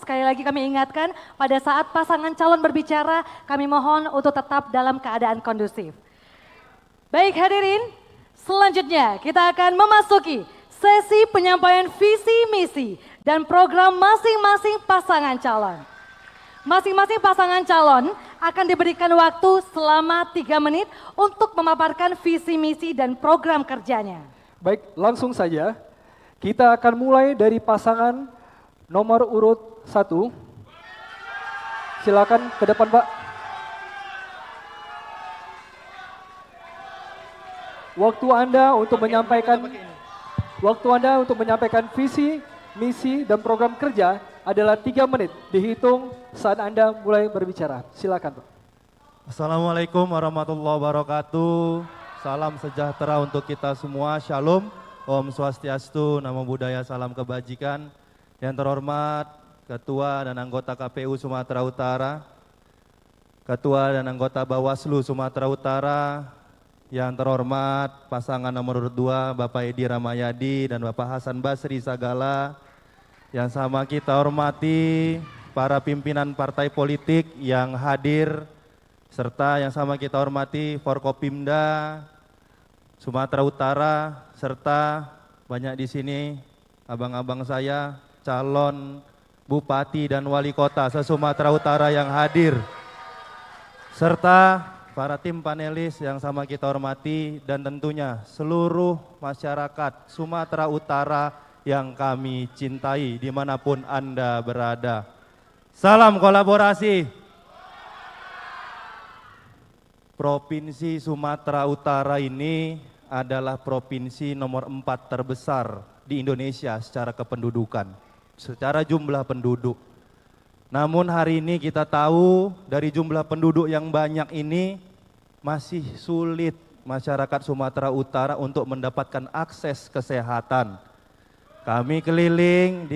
sekali lagi kami ingatkan pada saat pasangan calon berbicara, kami mohon untuk tetap dalam keadaan kondusif. Baik hadirin, selanjutnya kita akan memasuki sesi penyampaian visi misi dan program masing-masing pasangan calon. Masing-masing pasangan calon akan diberikan waktu selama 3 menit untuk memaparkan visi misi dan program kerjanya. Baik, langsung saja. Kita akan mulai dari pasangan nomor urut 1. Silakan ke depan, Pak. Waktu Anda untuk menyampaikan visi, misi, dan program kerja adalah 3 menit. Dihitung saat Anda mulai berbicara. Silakan, Pak. Assalamualaikum warahmatullahi wabarakatuh. Salam sejahtera untuk kita semua. Shalom. Om Swastiastu, Namo Buddhaya, salam kebajikan. Yang terhormat Ketua dan anggota KPU Sumatera Utara, Ketua dan anggota Bawaslu Sumatera Utara, yang terhormat pasangan nomor urut 2 Bapak Edi Ramayadi dan Bapak Hasan Basri Sagala, yang sama kita hormati para pimpinan partai politik yang hadir, serta yang sama kita hormati Forkopimda Sumatera Utara, serta banyak di sini abang-abang saya, calon bupati dan wali kota se-Sumatera Utara yang hadir, serta para tim panelis yang sama kita hormati, dan tentunya seluruh masyarakat Sumatera Utara yang kami cintai dimanapun Anda berada. Salam kolaborasi. Provinsi Sumatera Utara ini adalah provinsi nomor 4 terbesar di Indonesia secara kependudukan, secara jumlah penduduk. Namun hari ini kita tahu dari jumlah penduduk yang banyak ini masih sulit masyarakat Sumatera Utara untuk mendapatkan akses kesehatan. Kami keliling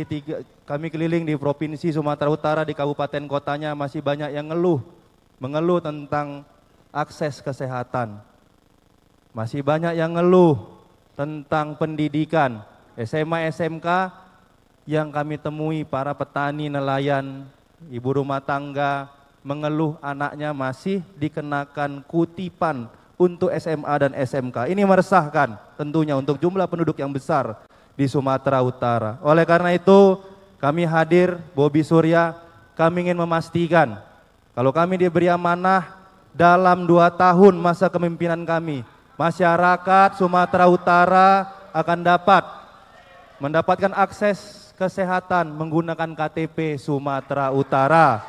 di Provinsi Sumatera Utara, di kabupaten kotanya masih banyak yang mengeluh tentang akses kesehatan. Masih banyak yang ngeluh tentang pendidikan, SMA, SMK yang kami temui para petani, nelayan, ibu rumah tangga mengeluh anaknya masih dikenakan kutipan untuk SMA dan SMK. Ini meresahkan tentunya untuk jumlah penduduk yang besar di Sumatera Utara. Oleh karena itu kami hadir, Bobi Surya, kami ingin memastikan kalau kami diberi amanah dalam 2 tahun masa kepemimpinan kami, masyarakat Sumatera Utara akan mendapatkan akses kesehatan menggunakan KTP Sumatera Utara.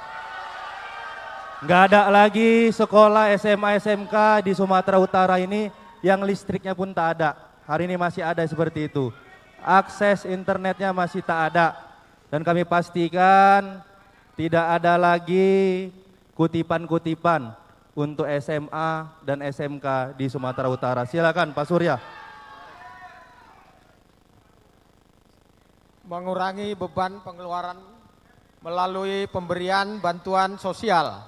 Nggak ada lagi sekolah SMA SMK di Sumatera Utara ini yang listriknya pun tak ada. Hari ini masih ada seperti itu. Akses internetnya masih tak ada. Dan kami pastikan tidak ada lagi kutipan-kutipan untuk SMA dan SMK di Sumatera Utara. Silakan Pak Surya. Mengurangi beban pengeluaran melalui pemberian bantuan sosial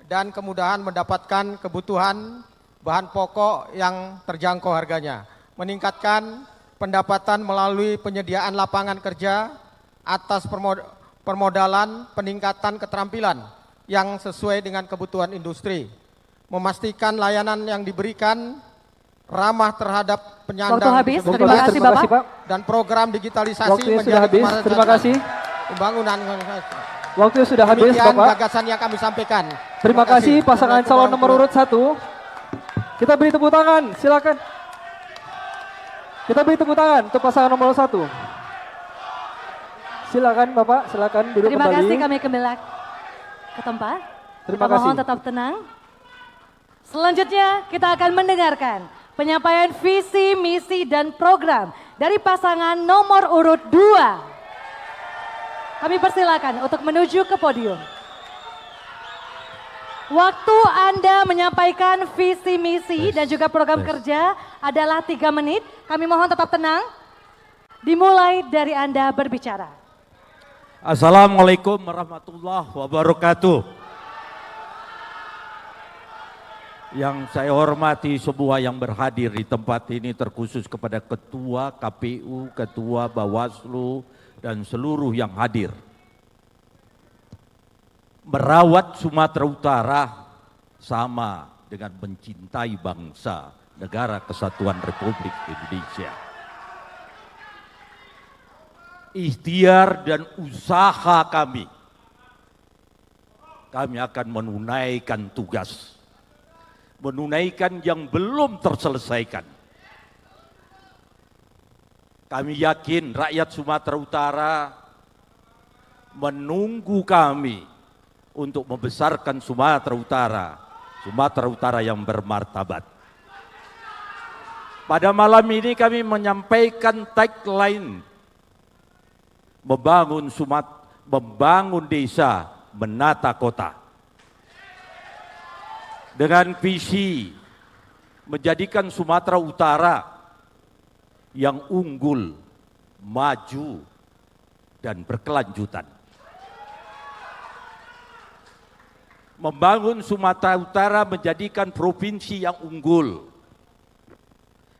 dan kemudahan mendapatkan kebutuhan bahan pokok yang terjangkau harganya. Meningkatkan pendapatan melalui penyediaan lapangan kerja atas permodalan, peningkatan keterampilan yang sesuai dengan kebutuhan industri, memastikan layanan yang diberikan ramah terhadap penyandang disabilitas dan program digitalisasi Waktunya sudah habis. Terima kasih. Pembangunan. Waktu sudah habis, Demikian Bapak. gagasan yang kami sampaikan. Terima kasih pasangan calon nomor urut 1. Kita beri tepuk tangan, silakan. Kita beri tepuk tangan untuk pasangan nomor 1. Silakan Bapak, silakan duduk Terima kembali. kasih, kami kembali ke tempat. Terima Kita mohon kasih. tetap tenang. Selanjutnya kita akan mendengarkan penyampaian visi, misi, dan program dari pasangan nomor urut 2. Kami persilakan untuk menuju ke podium. Waktu Anda menyampaikan visi, misi, dan juga program kerja adalah 3 menit. Kami mohon tetap tenang. Dimulai dari Anda berbicara. Assalamualaikum warahmatullahi wabarakatuh. Yang saya hormati semua yang berhadir di tempat ini, terkhusus kepada Ketua KPU, Ketua Bawaslu, dan seluruh yang hadir. merawat Sumatera Utara sama dengan mencintai bangsa negara kesatuan Republik Indonesia. Ikhtiar dan usaha kami akan menunaikan tugas, menunaikan yang belum terselesaikan. Kami yakin rakyat Sumatera Utara menunggu kami untuk membesarkan Sumatera Utara yang bermartabat. Pada malam ini kami menyampaikan tagline membangun desa, menata kota. Dengan visi menjadikan Sumatera Utara yang unggul, maju, dan berkelanjutan. Membangun Sumatera Utara menjadikan provinsi yang unggul,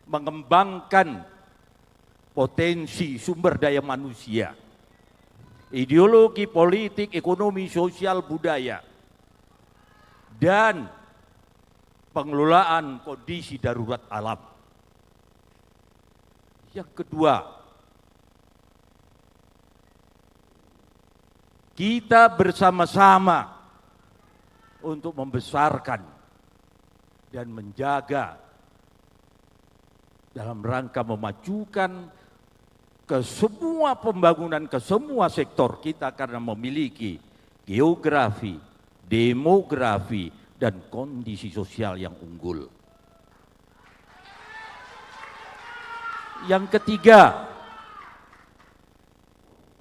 mengembangkan potensi sumber daya manusia, ideologi politik, ekonomi, sosial, budaya, dan pengelolaan kondisi darurat alam. Yang kedua, kita bersama-sama untuk membesarkan dan menjaga dalam rangka memajukan ke semua pembangunan, ke semua sektor kita karena memiliki geografi, demografi, dan kondisi sosial yang unggul. Yang ketiga,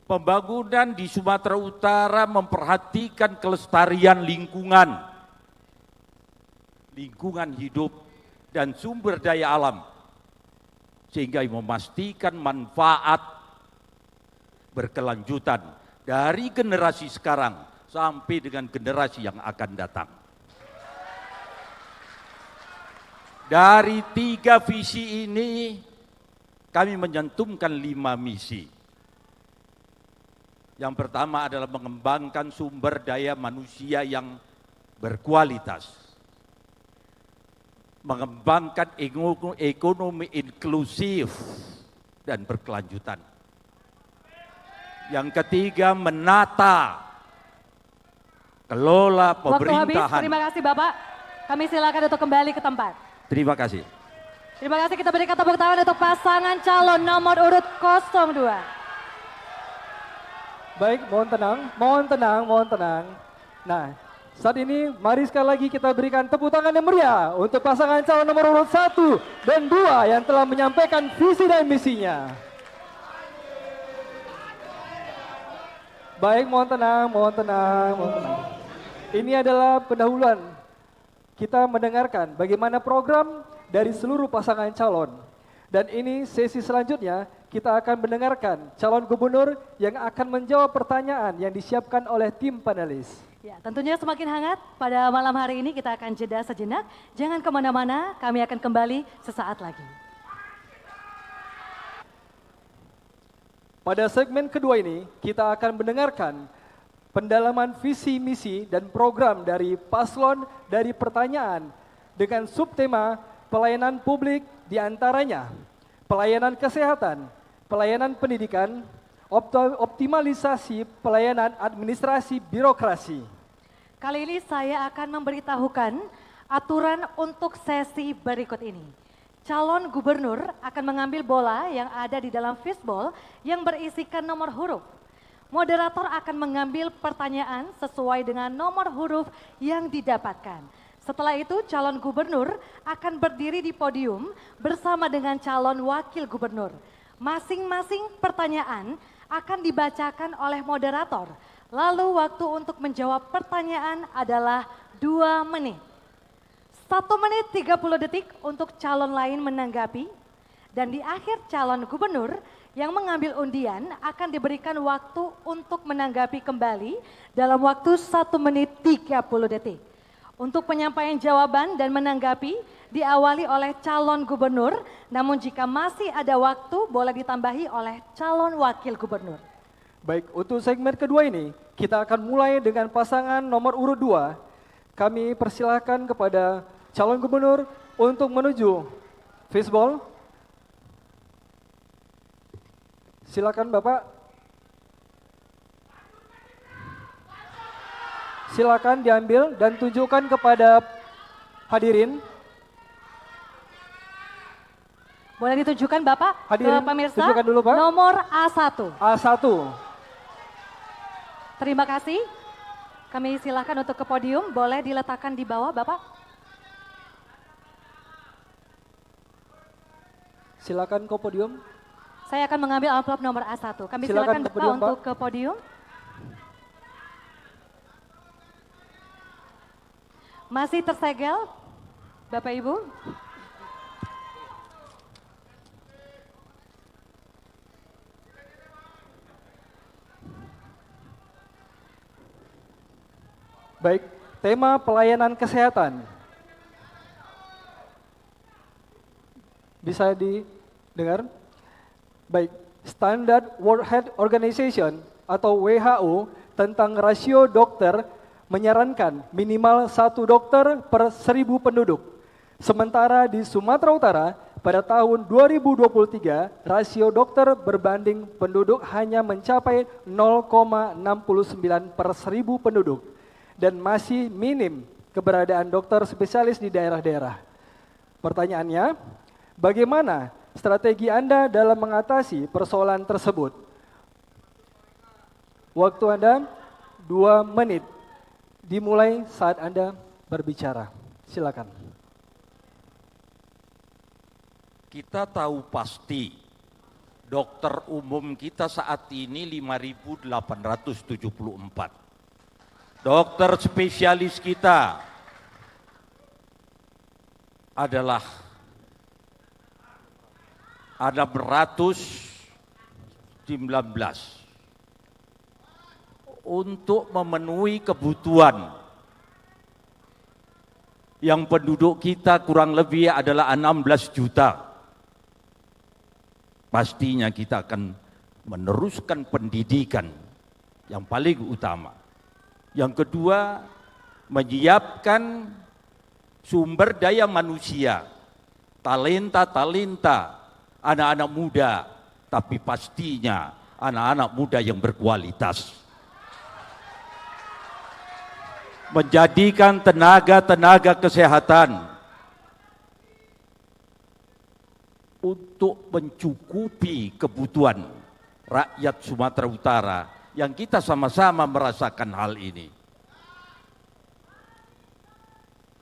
pembangunan di Sumatera Utara memperhatikan kelestarian lingkungan hidup dan sumber daya alam, sehingga memastikan manfaat berkelanjutan dari generasi sekarang sampai dengan generasi yang akan datang. Dari 3 visi ini kami menyantumkan 5 misi. Yang pertama adalah mengembangkan sumber daya manusia yang berkualitas, mengembangkan ekonomi inklusif dan berkelanjutan. Yang ketiga, menata kelola pemerintahan. Waktu habis, terima kasih Bapak. Kami silakan untuk kembali ke tempat. Terima kasih. Terima kasih, kita berikan tepuk tangan untuk pasangan calon nomor urut 02. Baik, mohon tenang. Nah, saat ini mari sekali lagi kita berikan tepuk tangan yang meriah untuk pasangan calon nomor urut 1 dan 2 yang telah menyampaikan visi dan misinya. Baik, mohon tenang. Ini adalah pendahuluan. Kita mendengarkan bagaimana program dari seluruh pasangan calon. Dan ini sesi selanjutnya kita akan mendengarkan calon gubernur yang akan menjawab pertanyaan yang disiapkan oleh tim panelis. Ya, tentunya semakin hangat pada malam hari ini kita akan jeda sejenak. Jangan kemana-mana, kami akan kembali sesaat lagi. Pada segmen kedua ini kita akan mendengarkan pendalaman visi, misi, dan program dari paslon dari pertanyaan dengan subtema pelayanan publik diantaranya pelayanan kesehatan, pelayanan pendidikan, optimalisasi pelayanan administrasi birokrasi. Kali ini saya akan memberitahukan aturan untuk sesi berikut ini. Calon gubernur akan mengambil bola yang ada di dalam fishbowl yang berisikan nomor huruf. Moderator akan mengambil pertanyaan sesuai dengan nomor huruf yang didapatkan. Setelah itu calon gubernur akan berdiri di podium bersama dengan calon wakil gubernur. Masing-masing pertanyaan akan dibacakan oleh moderator. Lalu waktu untuk menjawab pertanyaan adalah 2 menit. 1 menit 30 detik untuk calon lain menanggapi. Dan di akhir calon gubernur yang mengambil undian akan diberikan waktu untuk menanggapi kembali dalam waktu 1 menit 30 detik. Untuk penyampaian jawaban dan menanggapi diawali oleh calon gubernur, namun jika masih ada waktu boleh ditambahi oleh calon wakil gubernur. Baik, untuk segmen kedua ini, kita akan mulai dengan pasangan nomor urut 2. Kami persilahkan kepada calon gubernur untuk menuju fishball. Silakan Bapak. Silakan diambil dan tunjukkan kepada hadirin. Boleh ditunjukkan Bapak Hadirin, ke pemirsa. tunjukkan dulu, Pak. Nomor A1. A1. Terima kasih. Kami silakan untuk ke podium. Boleh diletakkan di bawah Bapak. Silakan ke podium. Saya akan mengambil amplop nomor A1. Kami Silakan silakan ke Bapak podium, Pak. untuk ke podium. Masih tersegel, Bapak Ibu. Baik, tema pelayanan kesehatan. Bisa didengar? Baik, Standard World Health Organization atau WHO tentang rasio dokter menyarankan minimal 1 dokter per 1.000 penduduk. Sementara di Sumatera Utara pada tahun 2023 rasio dokter berbanding penduduk hanya mencapai 0,69 per 1.000 penduduk dan masih minim keberadaan dokter spesialis di daerah-daerah. Pertanyaannya, bagaimana strategi Anda dalam mengatasi persoalan tersebut? Waktu Anda 2 menit. Dimulai saat Anda berbicara. Silakan. Kita tahu pasti dokter umum kita saat ini 5.874. Dokter spesialis kita adalah 619. Untuk memenuhi kebutuhan yang penduduk kita kurang lebih adalah 16 juta. Pastinya kita akan meneruskan pendidikan yang paling utama. Yang kedua, menyiapkan sumber daya manusia, talenta-talenta, anak-anak muda, tapi pastinya anak-anak muda yang berkualitas. Menjadikan tenaga-tenaga kesehatan untuk mencukupi kebutuhan rakyat Sumatera Utara yang kita sama-sama merasakan hal ini.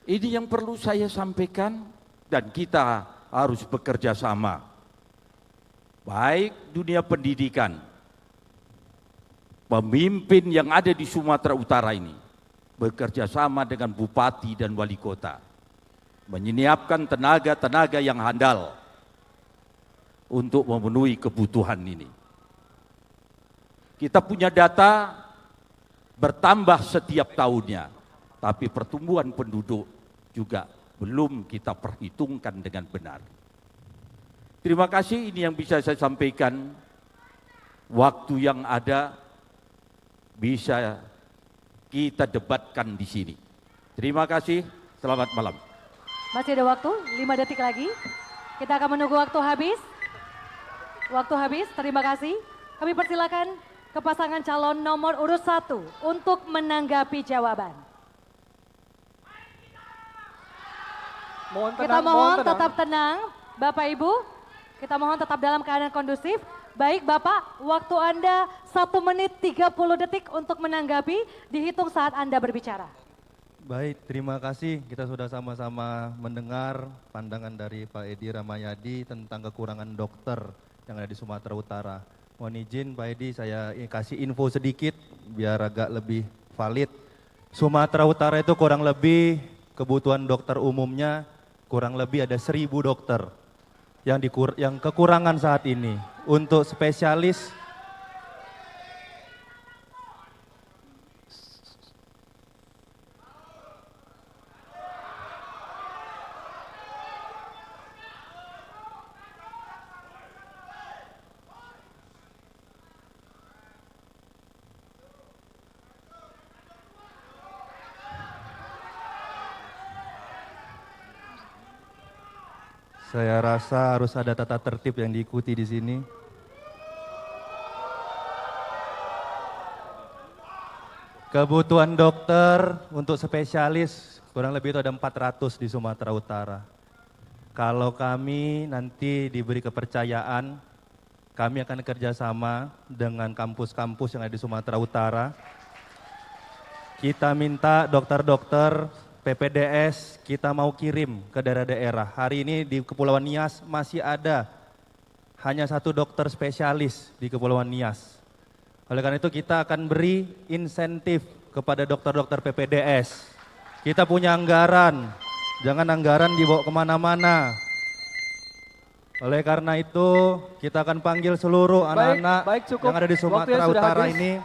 Ini yang perlu saya sampaikan dan kita harus bekerja sama. Baik dunia pendidikan, pemimpin yang ada di Sumatera Utara ini bekerja sama dengan bupati dan wali kota, menyiapkan tenaga-tenaga yang handal untuk memenuhi kebutuhan ini. Kita punya data bertambah setiap tahunnya, tapi pertumbuhan penduduk juga belum kita perhitungkan dengan benar. Terima kasih, ini yang bisa saya sampaikan. Waktu yang ada bisa kita debatkan di sini. Terima kasih, selamat malam. Masih ada waktu, 5 detik lagi. Kita akan menunggu waktu habis. Waktu habis, terima kasih. Kami persilakan ke pasangan calon nomor urut 1 untuk menanggapi jawaban. Kita mohon tetap tenang, Bapak Ibu. Kita mohon tetap dalam keadaan kondusif. Baik Bapak, waktu Anda 1 menit 30 detik untuk menanggapi, dihitung saat Anda berbicara. Baik, terima kasih. Kita sudah sama-sama mendengar pandangan dari Pak Edi Ramayadi tentang kekurangan dokter yang ada di Sumatera Utara. Mohon izin Pak Edi, saya kasih info sedikit biar agak lebih valid. Sumatera Utara itu kurang lebih kebutuhan dokter umumnya kurang lebih ada 1.000 dokter yang kekurangan saat ini. Untuk spesialis Saya rasa harus ada tata tertib yang diikuti di sini. Kebutuhan dokter untuk spesialis kurang lebih itu ada 400 di Sumatera Utara. Kalau kami nanti diberi kepercayaan, kami akan kerjasama dengan kampus-kampus yang ada di Sumatera Utara. Kita minta dokter-dokter PPDS kita mau kirim ke daerah-daerah. Hari ini di Kepulauan Nias masih ada hanya 1 dokter spesialis di Kepulauan Nias. Oleh karena itu kita akan beri insentif kepada dokter-dokter PPDS. Kita punya anggaran, jangan anggaran dibawa kemana-mana. Oleh karena itu kita akan panggil seluruh anak-anak cukup. yang ada di Waktunya Sumatera sudah Utara habis. ini.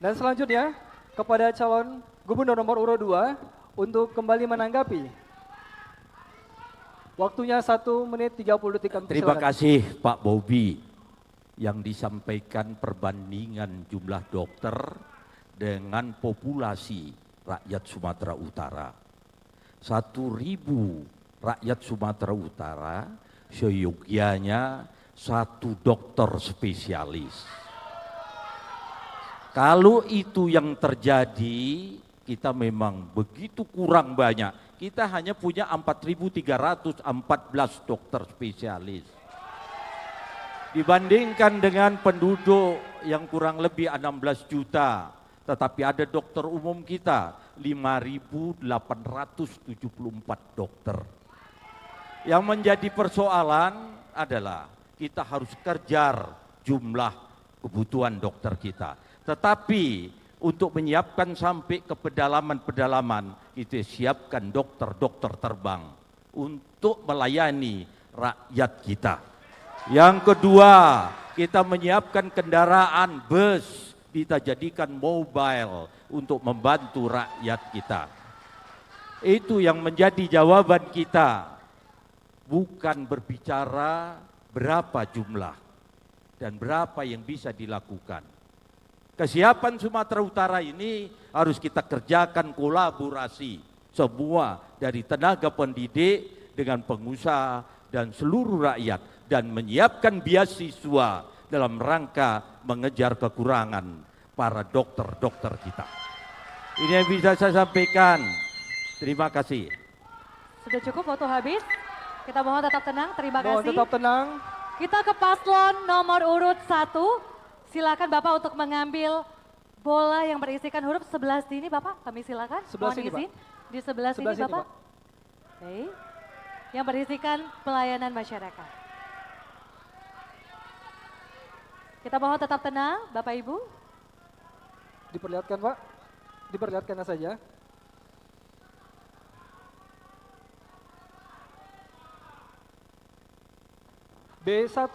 Dan selanjutnya kepada calon gubernur nomor urut 2 untuk kembali menanggapi. Waktunya 1 menit 30 detik. Terima Silakan. kasih Pak Bobi yang disampaikan perbandingan jumlah dokter dengan populasi rakyat Sumatera Utara. 1.000 rakyat Sumatera Utara seyogianya 1 dokter spesialis. Kalau itu yang terjadi, kita memang begitu kurang banyak. Kita hanya punya 4.314 dokter spesialis. Dibandingkan dengan penduduk yang kurang lebih 16 juta, tetapi ada dokter umum kita 5.874 dokter. Yang menjadi persoalan adalah kita harus kejar jumlah kebutuhan dokter kita. Tetapi untuk menyiapkan sampai ke pedalaman-pedalaman, kita siapkan dokter-dokter terbang untuk melayani rakyat kita. Yang kedua, kita menyiapkan kendaraan bus, kita jadikan mobile untuk membantu rakyat kita. Itu yang menjadi jawaban kita, bukan berbicara berapa jumlah dan berapa yang bisa dilakukan. Kesiapan Sumatera Utara ini harus kita kerjakan kolaborasi semua dari tenaga pendidik dengan pengusaha dan seluruh rakyat dan menyiapkan beasiswa dalam rangka mengejar kekurangan para dokter-dokter kita. Ini yang bisa saya sampaikan. Terima kasih. Sudah cukup waktu habis. Kita mohon tetap tenang. Terima Mohon kasih. tetap tenang. Kita ke paslon nomor urut 1. Silakan Bapak untuk mengambil bola yang berisikan huruf sebelah sini Bapak. Kami silakan. Sebelah Mohon sini, izin. Di sebelah sini Sebelah sini, Bapak. Pak. Oke. Yang berisikan pelayanan masyarakat. Kita mohon tetap tenang Bapak Ibu. Diperlihatkan Pak. Diperlihatkan saja. B1.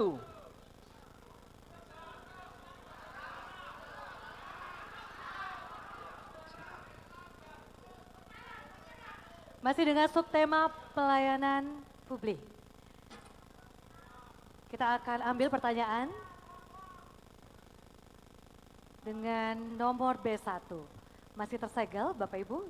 Masih dengan subtema pelayanan publik. Kita akan ambil pertanyaan dengan nomor B1. Masih tersegel Bapak Ibu.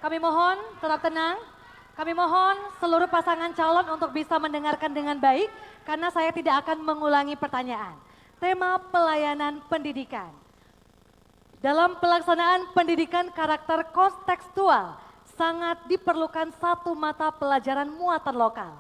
Kami mohon tetap tenang. Kami mohon seluruh pasangan calon untuk bisa mendengarkan dengan baik karena saya tidak akan mengulangi pertanyaan. Tema pelayanan pendidikan. Dalam pelaksanaan pendidikan karakter kontekstual sangat diperlukan satu mata pelajaran muatan lokal,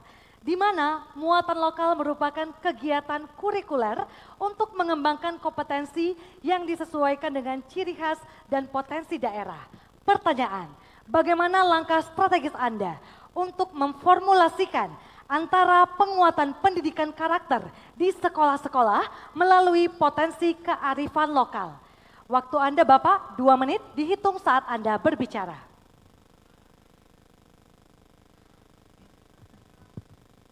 di mana muatan lokal merupakan kegiatan kurikuler untuk mengembangkan kompetensi yang disesuaikan dengan ciri khas dan potensi daerah. Pertanyaan, bagaimana langkah strategis Anda untuk memformulasikan antara penguatan pendidikan karakter di sekolah-sekolah melalui potensi kearifan lokal? Waktu Anda Bapak 2 menit dihitung saat Anda berbicara.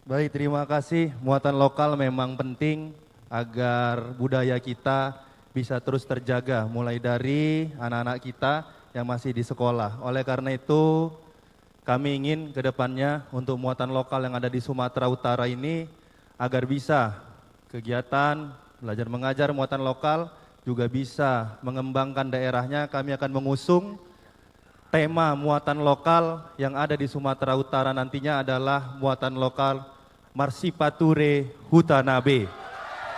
Baik, terima kasih. Muatan lokal memang penting agar budaya kita bisa terus terjaga mulai dari anak-anak kita yang masih di sekolah. Oleh karena itu kami ingin ke depannya untuk muatan lokal yang ada di Sumatera Utara ini agar bisa kegiatan belajar mengajar muatan lokal juga bisa mengembangkan daerahnya. Kami akan mengusung tema muatan lokal yang ada di Sumatera Utara nantinya adalah muatan lokal Marsipature Hutanabe.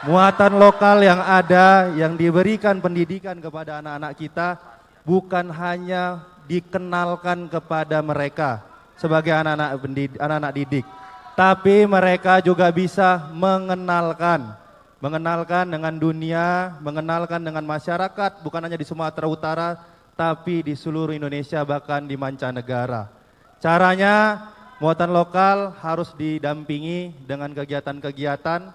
Muatan lokal yang ada, yang diberikan pendidikan kepada anak-anak kita bukan hanya dikenalkan kepada mereka sebagai anak-anak didik, tapi mereka juga bisa mengenalkan dengan dunia, mengenalkan dengan masyarakat, bukan hanya di Sumatera Utara, tapi di seluruh Indonesia, bahkan di mancanegara. Caranya, muatan lokal harus didampingi dengan kegiatan-kegiatan,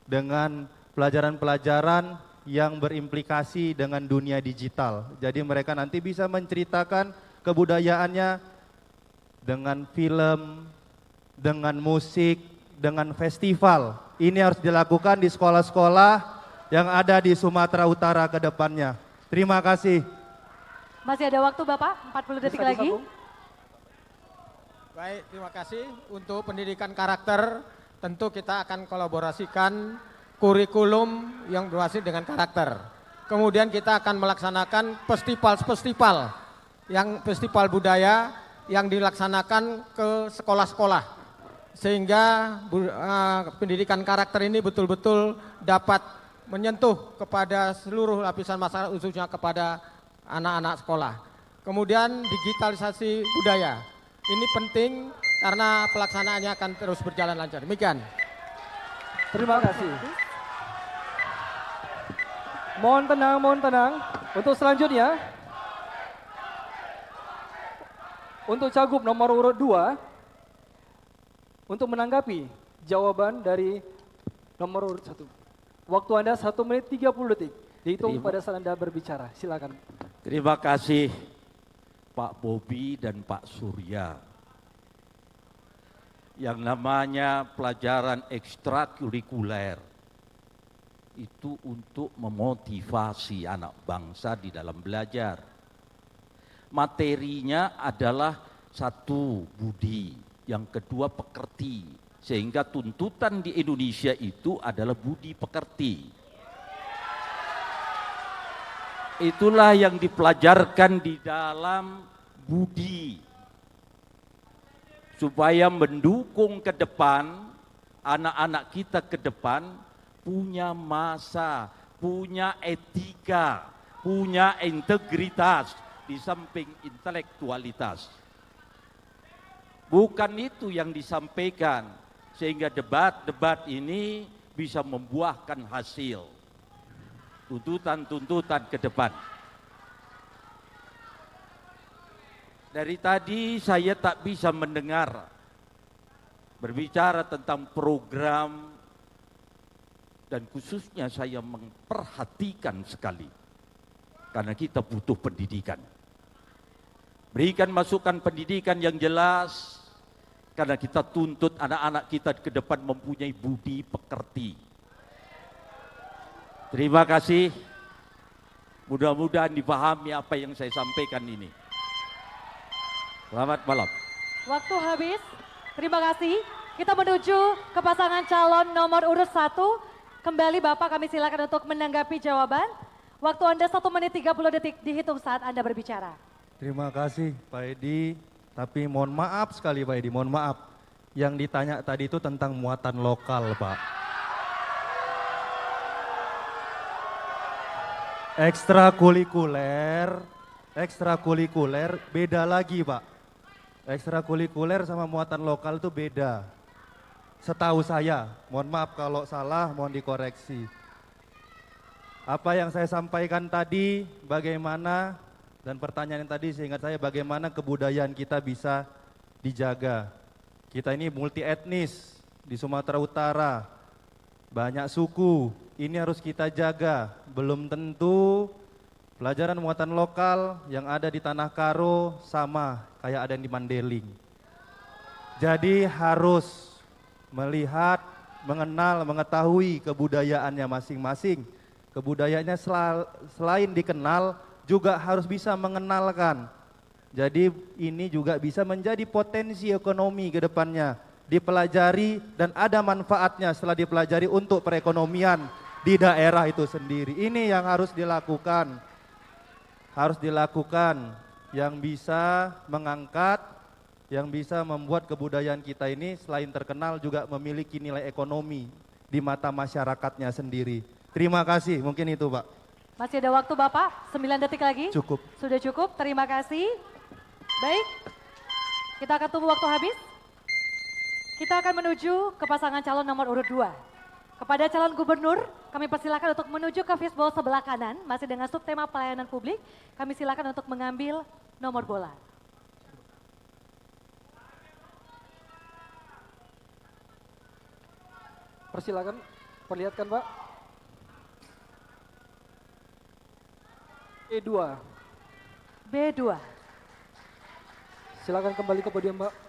dengan pelajaran-pelajaran yang berimplikasi dengan dunia digital. Jadi mereka nanti bisa menceritakan kebudayaannya dengan film, dengan musik, dengan festival. Ini harus dilakukan di sekolah-sekolah yang ada di Sumatera Utara ke depannya. Terima kasih. Masih ada waktu Bapak, 40 detik Bisa lagi. disambung? Baik, terima kasih untuk pendidikan karakter. Tentu kita akan kolaborasikan kurikulum yang berhasil dengan karakter. Kemudian kita akan melaksanakan festival budaya yang dilaksanakan ke sekolah-sekolah. Sehingga pendidikan karakter ini betul-betul dapat menyentuh kepada seluruh lapisan masyarakat, khususnya kepada anak-anak sekolah. Kemudian digitalisasi budaya. Ini penting karena pelaksanaannya akan terus berjalan lancar. Demikian. Terima kasih. Mohon tenang. Untuk selanjutnya, untuk cagup nomor urut 2, untuk menanggapi jawaban dari nomor urut 1. Waktu Anda 1 menit 30 detik. Dihitung pada saat Anda berbicara. Silakan. Terima kasih Pak Bobi dan Pak Surya. Yang namanya pelajaran ekstrakurikuler itu untuk memotivasi anak bangsa di dalam belajar. Materinya adalah satu budi, yang kedua pekerti, sehingga tuntutan di Indonesia itu adalah budi pekerti. Itulah yang dipelajarkan di dalam budi, supaya mendukung ke depan, anak-anak kita ke depan punya masa, punya etika, punya integritas di samping intelektualitas. Bukan itu yang disampaikan, sehingga debat-debat ini bisa membuahkan hasil. Tuntutan-tuntutan ke depan. Dari tadi saya tak bisa mendengar berbicara tentang program, dan khususnya saya memperhatikan sekali karena kita butuh pendidikan. Berikan masukan pendidikan yang jelas karena kita tuntut anak-anak kita ke depan mempunyai budi pekerti. Terima kasih. Mudah-mudahan dipahami apa yang saya sampaikan ini. Selamat malam. Waktu habis. Terima kasih. Kita menuju ke pasangan calon nomor urut 1. Kembali Bapak kami silakan untuk menanggapi jawaban. Waktu Anda 1 menit 30 detik dihitung saat Anda berbicara. Terima kasih Pak Edi. Tapi mohon maaf sekali Pak Edi, mohon maaf. Yang ditanya tadi itu tentang muatan lokal Pak. Ekstrakurikuler beda lagi Pak. Ekstrakurikuler sama muatan lokal itu beda. Setahu saya, mohon maaf kalau salah, mohon dikoreksi. Apa yang saya sampaikan tadi, bagaimana, dan pertanyaan yang tadi seingat saya bagaimana kebudayaan kita bisa dijaga. Kita ini multi etnis di Sumatera Utara, banyak suku, ini harus kita jaga. Belum tentu pelajaran muatan lokal yang ada di Tanah Karo sama kayak ada yang di Mandeling. Jadi harus melihat, mengenal, mengetahui kebudayaannya masing-masing. Kebudayaannya selain dikenal juga harus bisa mengenalkan. Jadi ini juga bisa menjadi potensi ekonomi ke depannya. Dipelajari dan ada manfaatnya setelah dipelajari untuk perekonomian di daerah itu sendiri. Ini yang harus dilakukan. Harus dilakukan yang bisa mengangkat, yang bisa membuat kebudayaan kita ini selain terkenal juga memiliki nilai ekonomi di mata masyarakatnya sendiri. Terima kasih, mungkin itu Pak. Masih ada waktu Bapak, 9 detik lagi. Cukup. Sudah cukup, terima kasih. Baik, kita akan tunggu waktu habis. Kita akan menuju ke pasangan calon nomor urut 2. Kepada calon gubernur, kami persilakan untuk menuju ke fishbowl sebelah kanan, masih dengan subtema pelayanan publik. Kami silakan untuk mengambil nomor bola. Persilakan, perlihatkan Pak. E2. B2. Silakan kembali ke podium Pak.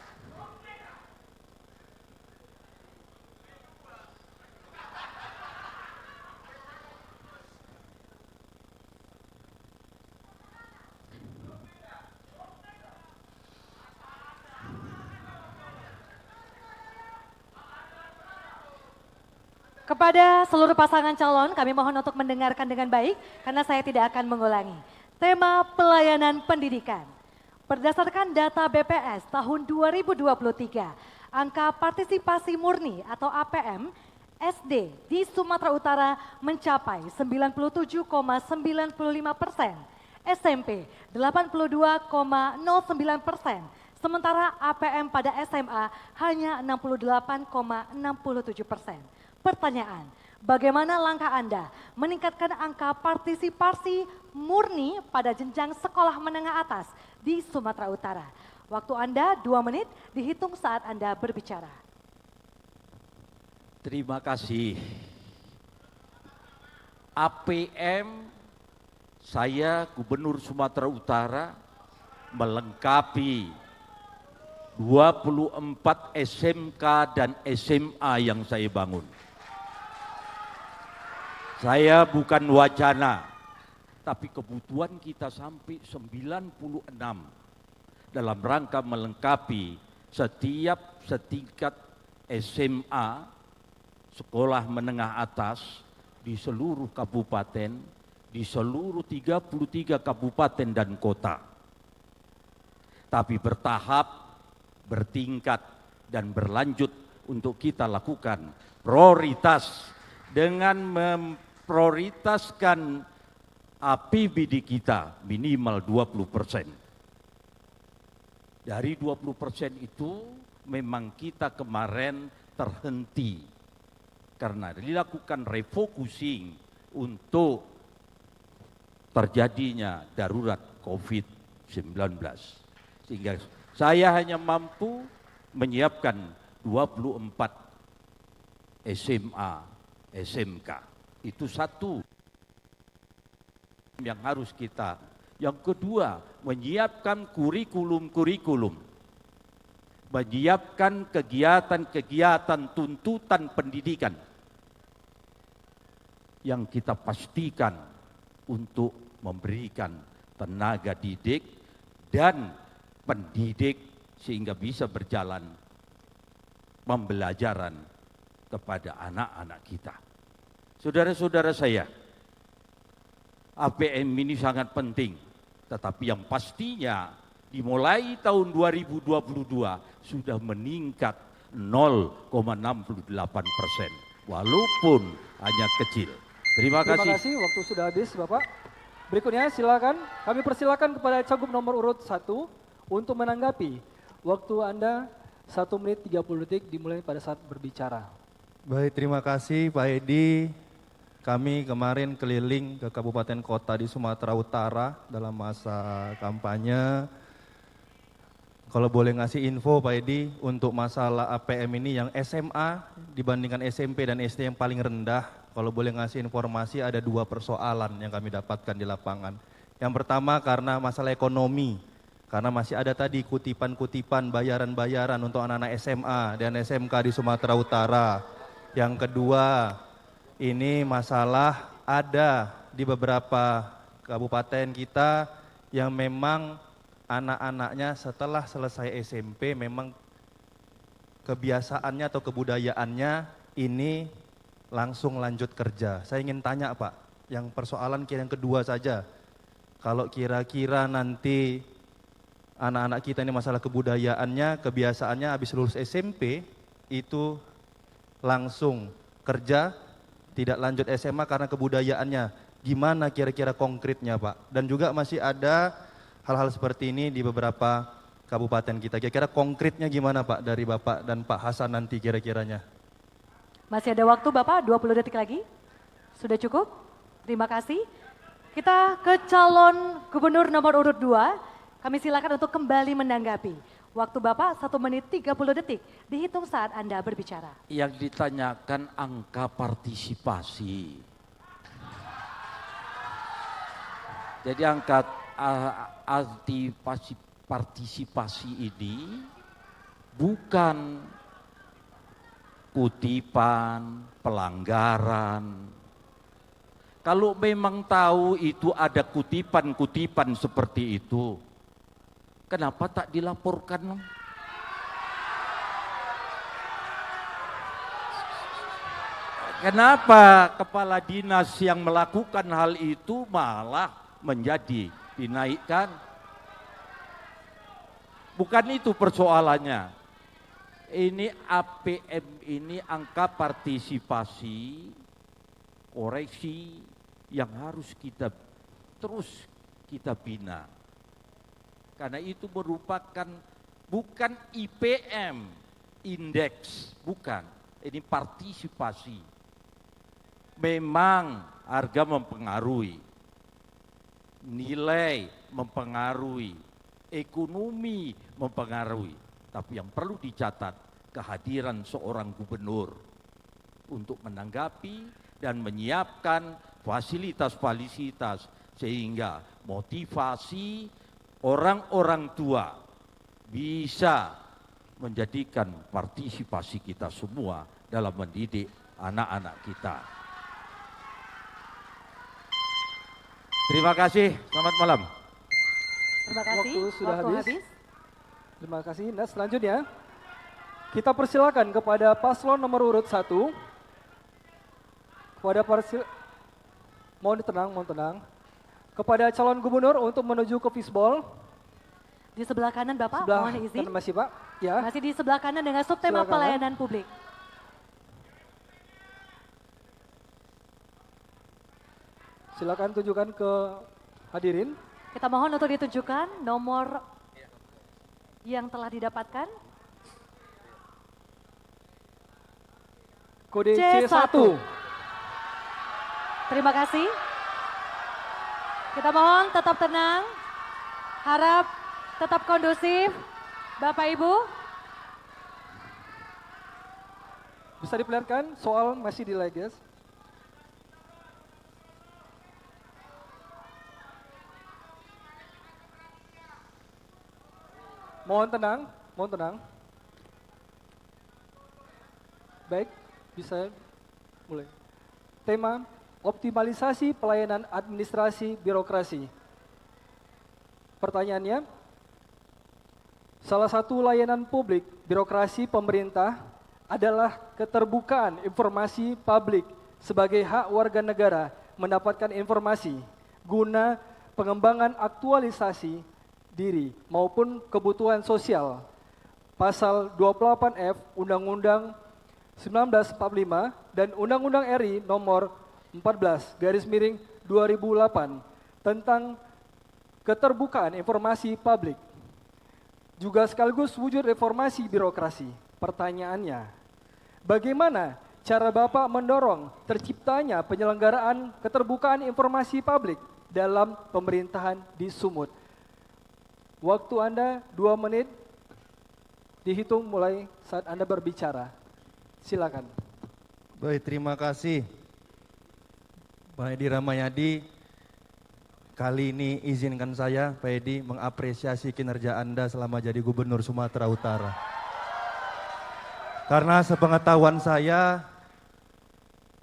Kepada seluruh pasangan calon, kami mohon untuk mendengarkan dengan baik karena saya tidak akan mengulangi. Tema pelayanan pendidikan. Berdasarkan data BPS tahun 2023, angka partisipasi murni atau APM SD di Sumatera Utara mencapai 97,95%, SMP 82,09%, sementara APM pada SMA hanya 68,67%. Pertanyaan, bagaimana langkah Anda meningkatkan angka partisipasi murni pada jenjang sekolah menengah atas di Sumatera Utara? Waktu Anda 2 menit dihitung saat Anda berbicara. Terima kasih. APM saya Gubernur Sumatera Utara melengkapi 24 SMK dan SMA yang saya bangun. Saya bukan wacana, tapi kebutuhan kita sampai 96 dalam rangka melengkapi setiap setingkat SMA, sekolah menengah atas di seluruh kabupaten, di seluruh 33 kabupaten dan kota. Tapi bertahap, bertingkat, dan berlanjut untuk kita lakukan prioritas dengan memprioritaskan APBD kita minimal 20%. Dari 20% itu memang kita kemarin terhenti karena dilakukan refocusing untuk terjadinya darurat COVID-19. Sehingga saya hanya mampu menyiapkan 24 SMA, SMK. Itu satu yang harus kita. Yang kedua, menyiapkan kurikulum-kurikulum. Menyiapkan kegiatan-kegiatan tuntutan pendidikan yang kita pastikan untuk memberikan tenaga didik dan pendidik sehingga bisa berjalan pembelajaran kepada anak-anak kita. Saudara-saudara saya, APM ini sangat penting, tetapi yang pastinya dimulai tahun 2022 sudah meningkat 0,68%, walaupun hanya kecil. Terima kasih. Terima kasih, waktu sudah habis Bapak. Berikutnya silakan, kami persilakan kepada cagup nomor urut 1 untuk menanggapi. Waktu Anda 1 menit 30 detik dimulai pada saat berbicara. Baik, terima kasih Pak Edi. Kami kemarin keliling ke kabupaten kota di Sumatera Utara dalam masa kampanye. Kalau boleh ngasih info Pak Edi, untuk masalah APM ini yang SMA dibandingkan SMP dan SD yang paling rendah, kalau boleh ngasih informasi ada 2 persoalan yang kami dapatkan di lapangan. Yang pertama karena masalah ekonomi, karena masih ada tadi kutipan-kutipan bayaran-bayaran untuk anak-anak SMA dan SMK di Sumatera Utara. Yang kedua, ini masalah ada di beberapa kabupaten kita yang memang anak-anaknya setelah selesai SMP memang kebiasaannya atau kebudayaannya ini langsung lanjut kerja. Saya ingin tanya Pak, yang persoalan yang kedua saja. Kalau kira-kira nanti anak-anak kita ini masalah kebudayaannya, kebiasaannya habis lulus SMP itu langsung kerja, tidak lanjut SMA karena kebudayaannya. Gimana kira-kira konkretnya Pak? Dan juga masih ada hal-hal seperti ini di beberapa kabupaten kita. Kira-kira konkretnya gimana Pak dari Bapak dan Pak Hasan nanti kira-kiranya? Masih ada waktu Bapak, 20 detik lagi. Sudah cukup? Terima kasih. Kita ke calon gubernur nomor urut 2. Kami silakan untuk kembali menanggapi. Waktu Bapak 1 menit 30 detik. Dihitung saat Anda berbicara. Yang ditanyakan angka partisipasi. Jadi angka partisipasi ini bukan kutipan, pelanggaran. Kalau memang tahu itu ada kutipan-kutipan seperti itu, kenapa tak dilaporkan? Kenapa kepala dinas yang melakukan hal itu malah menjadi dinaikkan? Bukan itu persoalannya. Ini APM ini angka partisipasi, koreksi yang harus terus kita bina. Karena itu merupakan bukan IPM, indeks, bukan. Ini partisipasi. Memang harga mempengaruhi, nilai mempengaruhi, ekonomi mempengaruhi. Tapi yang perlu dicatat, kehadiran seorang gubernur untuk menanggapi dan menyiapkan fasilitas-fasilitas sehingga motivasi orang-orang tua bisa menjadikan partisipasi kita semua dalam mendidik anak-anak kita. Terima kasih, selamat malam. Terima kasih. Waktu sudah habis. habis. Terima kasih. Nah, selanjutnya kita persilakan kepada paslon nomor urut 1. Mohon tenang. Kepada calon gubernur untuk menuju ke fishball. Di sebelah kanan Bapak, Sebelah mohon izin. kanan masih Pak. Ya. Masih di sebelah kanan dengan subtema Sebelah kanan. pelayanan publik. Silakan tunjukkan ke hadirin. Kita mohon untuk ditunjukkan nomor yang telah didapatkan. Kode C1. C1. Terima kasih. Kita mohon tetap tenang, harap tetap kondusif. Bapak Ibu, Bisa diperlihatkan soal masih delay guys. Mohon tenang. Baik, bisa mulai. Tema, optimalisasi pelayanan administrasi birokrasi. Pertanyaannya, salah satu layanan publik birokrasi pemerintah adalah keterbukaan informasi publik sebagai hak warga negara mendapatkan informasi guna pengembangan aktualisasi diri maupun kebutuhan sosial. Pasal 28F Undang-Undang 1945 dan Undang-Undang RI nomor 14/2008 tentang keterbukaan informasi publik. Juga sekaligus wujud reformasi birokrasi. Pertanyaannya, bagaimana cara Bapak mendorong terciptanya penyelenggaraan keterbukaan informasi publik dalam pemerintahan di Sumut? Waktu Anda 2 menit dihitung mulai saat Anda berbicara. Silakan. Baik, terima kasih Pak Edi Ramayadi. Kali ini izinkan saya, Pak Edi, mengapresiasi kinerja Anda selama jadi Gubernur Sumatera Utara. Karena sepengetahuan saya,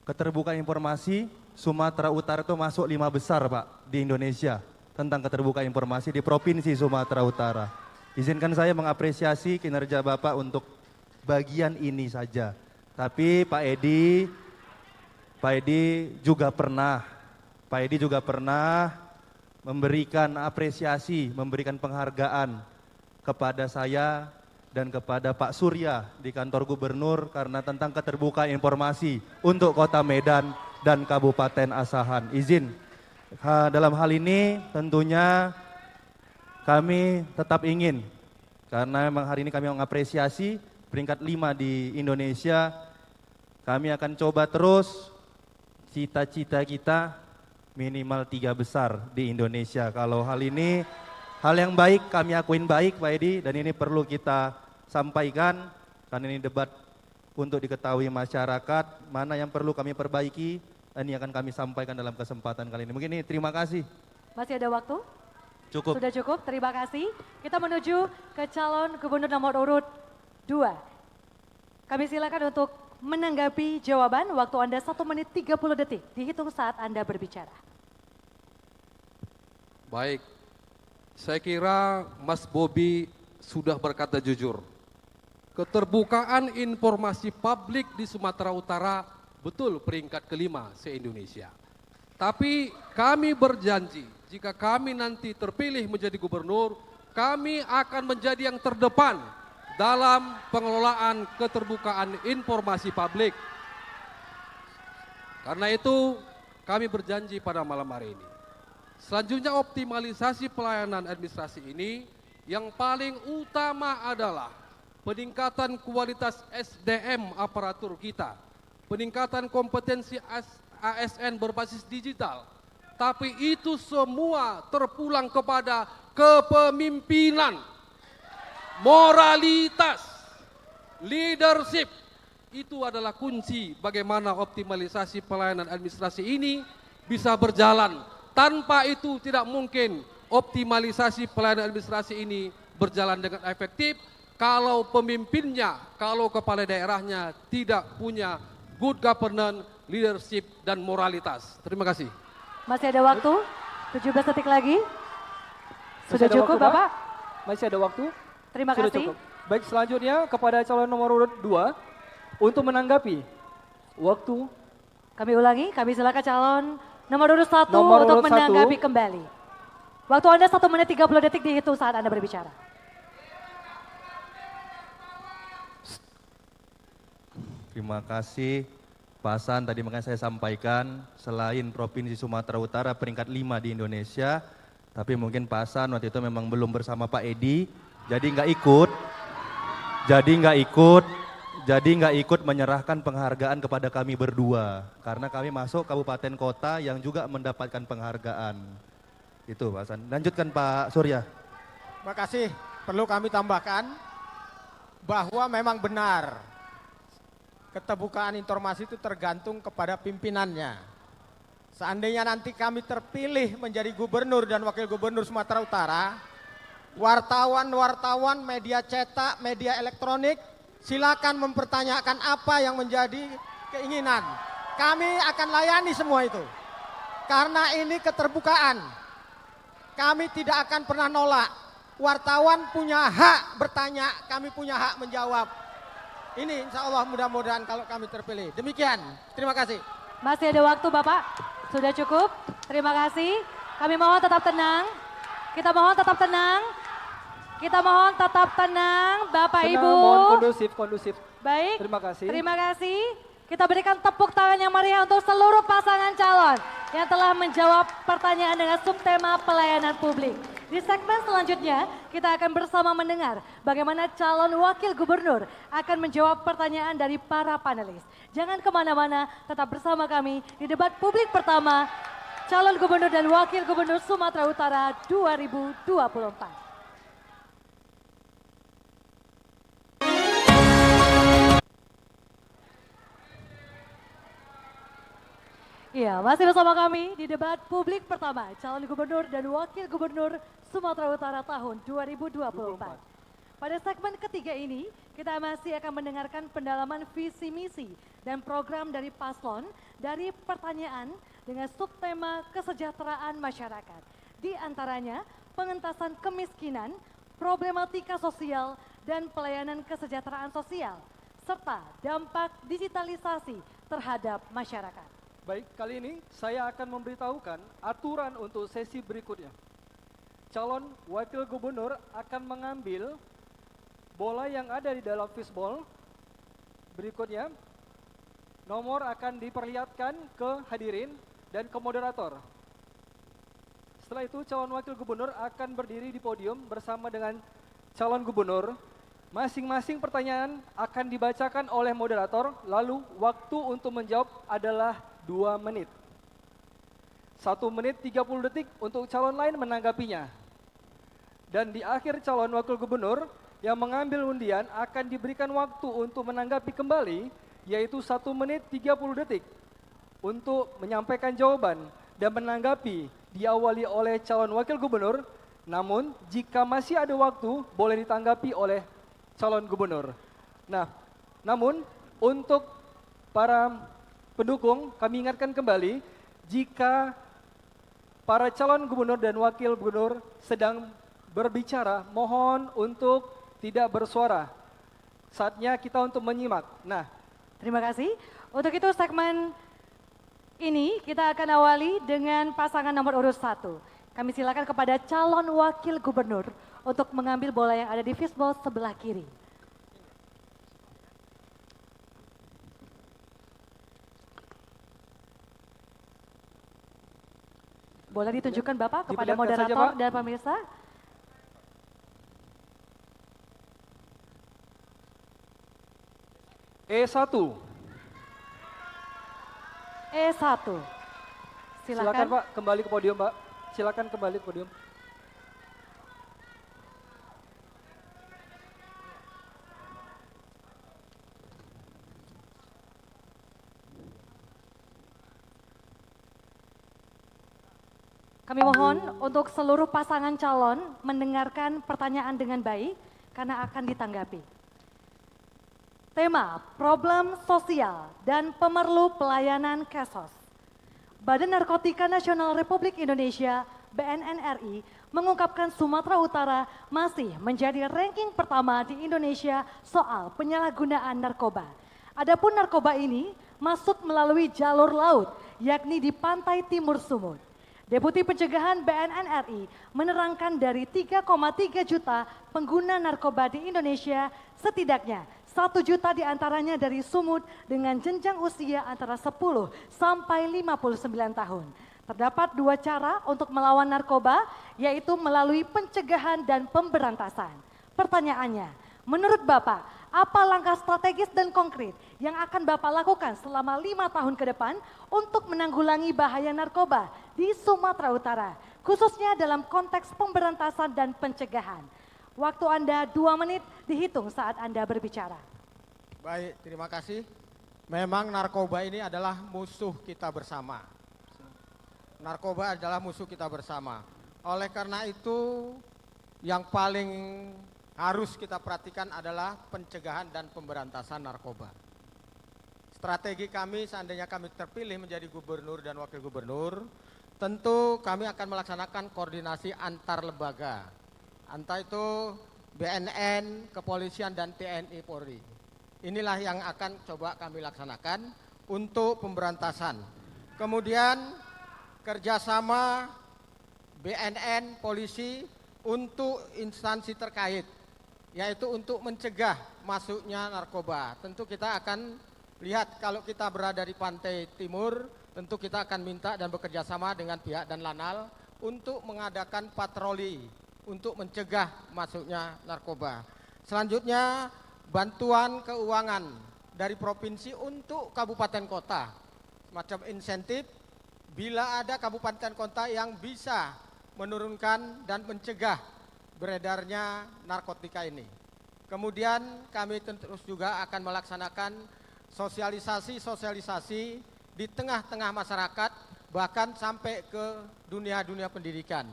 keterbukaan informasi Sumatera Utara itu masuk 5 besar Pak di Indonesia tentang keterbukaan informasi di Provinsi Sumatera Utara. Izinkan saya mengapresiasi kinerja Bapak untuk bagian ini saja. Tapi Pak Edi, Pak Edi juga pernah memberikan apresiasi, memberikan penghargaan kepada saya dan kepada Pak Surya di kantor gubernur karena tentang keterbukaan informasi untuk Kota Medan dan Kabupaten Asahan. Izin, dalam hal ini tentunya kami tetap ingin, karena memang hari ini kami mengapresiasi peringkat 5 di Indonesia, kami akan coba terus cita-cita kita minimal 3 besar di Indonesia. Kalau hal ini, hal yang baik kami akuin baik Pak Edi, dan ini perlu kita sampaikan karena ini debat untuk diketahui masyarakat, mana yang perlu kami perbaiki, ini akan kami sampaikan dalam kesempatan kali ini. Mungkin ini terima kasih. Masih ada waktu? Cukup. Sudah cukup, terima kasih. Kita menuju ke calon gubernur nomor urut 2. Kami silakan untuk menanggapi jawaban. Waktu Anda 1 menit 30 detik, dihitung saat Anda berbicara. Baik, saya kira Mas Bobi sudah berkata jujur. Keterbukaan informasi publik di Sumatera Utara betul peringkat ke-5 se-Indonesia. Tapi kami berjanji jika kami nanti terpilih menjadi gubernur, kami akan menjadi yang terdepan dalam pengelolaan keterbukaan informasi publik. Karena itu kami berjanji pada malam hari ini. Selanjutnya optimalisasi pelayanan administrasi ini yang paling utama adalah peningkatan kualitas SDM aparatur kita, peningkatan kompetensi ASN berbasis digital, tapi itu semua terpulang kepada kepemimpinan, moralitas, leadership. Itu adalah kunci bagaimana optimalisasi pelayanan administrasi ini bisa berjalan. Tanpa itu tidak mungkin optimalisasi pelayanan administrasi ini berjalan dengan efektif kalau pemimpinnya, kalau kepala daerahnya tidak punya good governance, leadership, dan moralitas. Terima kasih. Masih ada waktu, 17 detik lagi. Sudah Masih ada cukup waktu, Pak? Bapak? Masih ada waktu? Terima Sudah kasih. cukup. Baik, selanjutnya kepada calon nomor urut 2 untuk menanggapi waktu. Kami ulangi, kami silakan calon nomor urut 1 Nomor untuk urut menanggapi 1. kembali. Waktu Anda 1 menit 30 detik dihitung saat Anda berbicara. Terima kasih Pak Hasan, tadi makanya saya sampaikan selain Provinsi Sumatera Utara peringkat 5 di Indonesia, tapi mungkin Pak Hasan waktu itu memang belum bersama Pak Edi, jadi nggak ikut menyerahkan penghargaan kepada kami berdua, karena kami masuk kabupaten kota yang juga mendapatkan penghargaan. Itu Pak Hasan. Lanjutkan Pak Surya. Terima kasih. Perlu kami tambahkan bahwa memang benar keterbukaan informasi itu tergantung kepada pimpinannya. Seandainya nanti kami terpilih menjadi gubernur dan wakil gubernur Sumatera Utara, wartawan-wartawan, media cetak, media elektronik, silakan mempertanyakan apa yang menjadi keinginan. Kami akan layani semua itu. Karena ini keterbukaan. Kami tidak akan pernah nolak. Wartawan punya hak bertanya, kami punya hak menjawab. Ini insya Allah mudah-mudahan kalau kami terpilih. Demikian, terima kasih. Masih ada waktu Bapak? Sudah cukup? Terima kasih. Kami mohon tetap tenang. Kita mohon tetap tenang. Kita mohon tetap tenang Bapak Tenang, Ibu. mohon kondusif. Baik. Terima kasih. Terima kasih. Kita berikan tepuk tangan yang meriah untuk seluruh pasangan calon yang telah menjawab pertanyaan dengan subtema pelayanan publik. Di segmen selanjutnya, kita akan bersama mendengar bagaimana calon wakil gubernur akan menjawab pertanyaan dari para panelis. Jangan kemana-mana, tetap bersama kami di debat publik pertama, calon gubernur dan wakil gubernur Sumatera Utara 2024. Iya, masih bersama kami di debat publik pertama, calon gubernur dan wakil gubernur Sumatera Utara tahun 2024. Pada segmen ketiga ini, kita masih akan mendengarkan pendalaman visi misi dan program dari paslon dari pertanyaan dengan subtema kesejahteraan masyarakat. Di antaranya pengentasan kemiskinan, problematika sosial, dan pelayanan kesejahteraan sosial, serta dampak digitalisasi terhadap masyarakat. Baik, kali ini saya akan memberitahukan aturan untuk sesi berikutnya. Calon wakil gubernur akan mengambil bola yang ada di dalam fishball. Berikutnya, nomor akan diperlihatkan ke hadirin dan ke moderator. Setelah itu, calon wakil gubernur akan berdiri di podium bersama dengan calon gubernur. Masing-masing pertanyaan akan dibacakan oleh moderator, lalu waktu untuk menjawab adalah 2 menit. 1 menit 30 detik untuk calon lain menanggapinya. Dan di akhir calon wakil gubernur yang mengambil undian akan diberikan waktu untuk menanggapi kembali, yaitu 1 menit 30 detik untuk menyampaikan jawaban dan menanggapi diawali oleh calon wakil gubernur. Namun jika masih ada waktu boleh ditanggapi oleh calon gubernur. Nah, namun untuk para pendukung kami ingatkan kembali, jika para calon gubernur dan wakil gubernur sedang berbicara, mohon untuk tidak bersuara. Saatnya kita untuk menyimak. Nah, Terima kasih. Untuk itu segmen ini kita akan awali dengan pasangan nomor urut 1. Kami silakan kepada calon wakil gubernur untuk mengambil bola yang ada di fishball sebelah kiri. Boleh ditunjukkan Bapak kepada Diperlihatkan saja, moderator Pak. dan pemirsa. E1. E1. Silakan Pak, kembali ke podium Pak. Silakan kembali ke podium. Kami mohon untuk seluruh pasangan calon mendengarkan pertanyaan dengan baik karena akan ditanggapi. Tema, problem sosial dan pemerlu pelayanan Kesos. Badan Narkotika Nasional Republik Indonesia (BNNRI) mengungkapkan Sumatera Utara masih menjadi ranking pertama di Indonesia soal penyalahgunaan narkoba. Adapun narkoba ini masuk melalui jalur laut, yakni di pantai timur Sumut. Deputi Pencegahan BNNRI menerangkan dari 3,3 juta pengguna narkoba di Indonesia, setidaknya 1 juta diantaranya dari Sumut dengan jenjang usia antara 10 sampai 59 tahun. Terdapat 2 cara untuk melawan narkoba, yaitu melalui pencegahan dan pemberantasan. Pertanyaannya, menurut Bapak, apa langkah strategis dan konkret yang akan Bapak lakukan selama 5 tahun ke depan untuk menanggulangi bahaya narkoba di Sumatera Utara, khususnya dalam konteks pemberantasan dan pencegahan? Waktu Anda 2 menit dihitung saat Anda berbicara. Baik, terima kasih. Memang narkoba ini adalah musuh kita bersama. Narkoba adalah musuh kita bersama. Oleh karena itu, yang paling harus kita perhatikan adalah pencegahan dan pemberantasan narkoba. Strategi kami seandainya kami terpilih menjadi gubernur dan wakil gubernur, tentu kami akan melaksanakan koordinasi antar lembaga. Entah itu BNN, kepolisian dan TNI Polri. Inilah yang akan coba kami laksanakan untuk pemberantasan. Kemudian kerjasama BNN, polisi untuk instansi terkait, yaitu untuk mencegah masuknya narkoba. Tentu kita akan lihat kalau kita berada di pantai timur, tentu kita akan minta dan bekerja sama dengan pihak dan Lanal untuk mengadakan patroli untuk mencegah masuknya narkoba. Selanjutnya, bantuan keuangan dari provinsi untuk kabupaten kota. Semacam insentif bila ada kabupaten kota yang bisa menurunkan dan mencegah beredarnya narkotika ini. Kemudian kami terus juga akan melaksanakan sosialisasi di tengah-tengah masyarakat, bahkan sampai ke dunia pendidikan.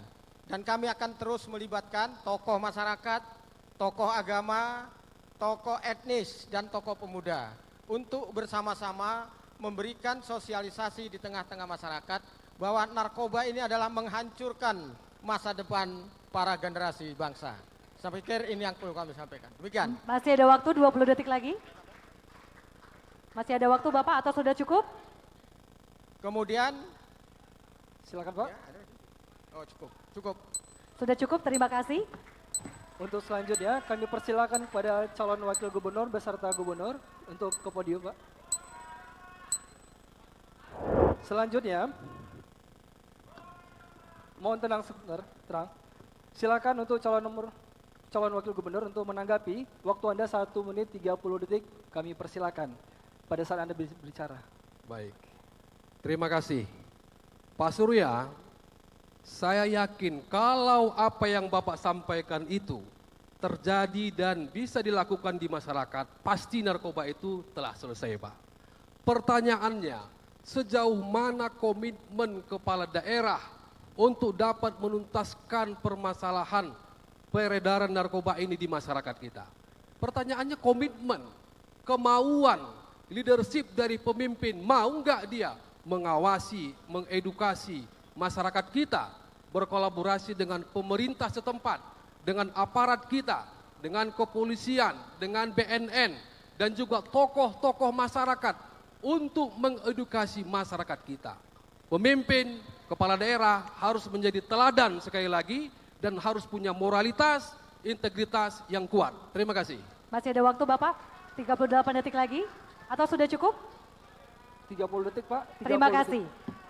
Dan kami akan terus melibatkan tokoh masyarakat, tokoh agama, tokoh etnis, dan tokoh pemuda untuk bersama-sama memberikan sosialisasi di tengah-tengah masyarakat bahwa narkoba ini adalah menghancurkan masa depan para generasi bangsa. Saya pikir ini yang perlu kami sampaikan. Demikian. Masih ada waktu 20 detik lagi. Masih ada waktu Bapak atau sudah cukup? Kemudian, Silakan Pak. ya, oh cukup. Sudah cukup, terima kasih. Untuk selanjutnya kami persilakan kepada calon wakil gubernur beserta gubernur untuk ke podium Pak. Selanjutnya, mohon tenang sebentar, terang. Silakan untuk calon wakil gubernur untuk menanggapi. Waktu Anda 1 menit 30 detik, kami persilakan pada saat Anda berbicara. Baik, terima kasih. Pak Surya, saya yakin kalau apa yang Bapak sampaikan itu terjadi dan bisa dilakukan di masyarakat, pasti narkoba itu telah selesai, Pak. Pertanyaannya, sejauh mana komitmen kepala daerah untuk dapat menuntaskan permasalahan peredaran narkoba ini di masyarakat kita? Pertanyaannya komitmen, kemauan, leadership dari pemimpin, mau nggak dia mengawasi, mengedukasi masyarakat kita, berkolaborasi dengan pemerintah setempat, dengan aparat kita, dengan kepolisian, dengan BNN, dan juga tokoh-tokoh masyarakat untuk mengedukasi masyarakat kita. Pemimpin, kepala daerah harus menjadi teladan sekali lagi dan harus punya moralitas, integritas yang kuat. Terima kasih. Masih ada waktu Bapak, 38 detik lagi, atau sudah cukup? 30 detik Pak. 30 Terima detik. kasih.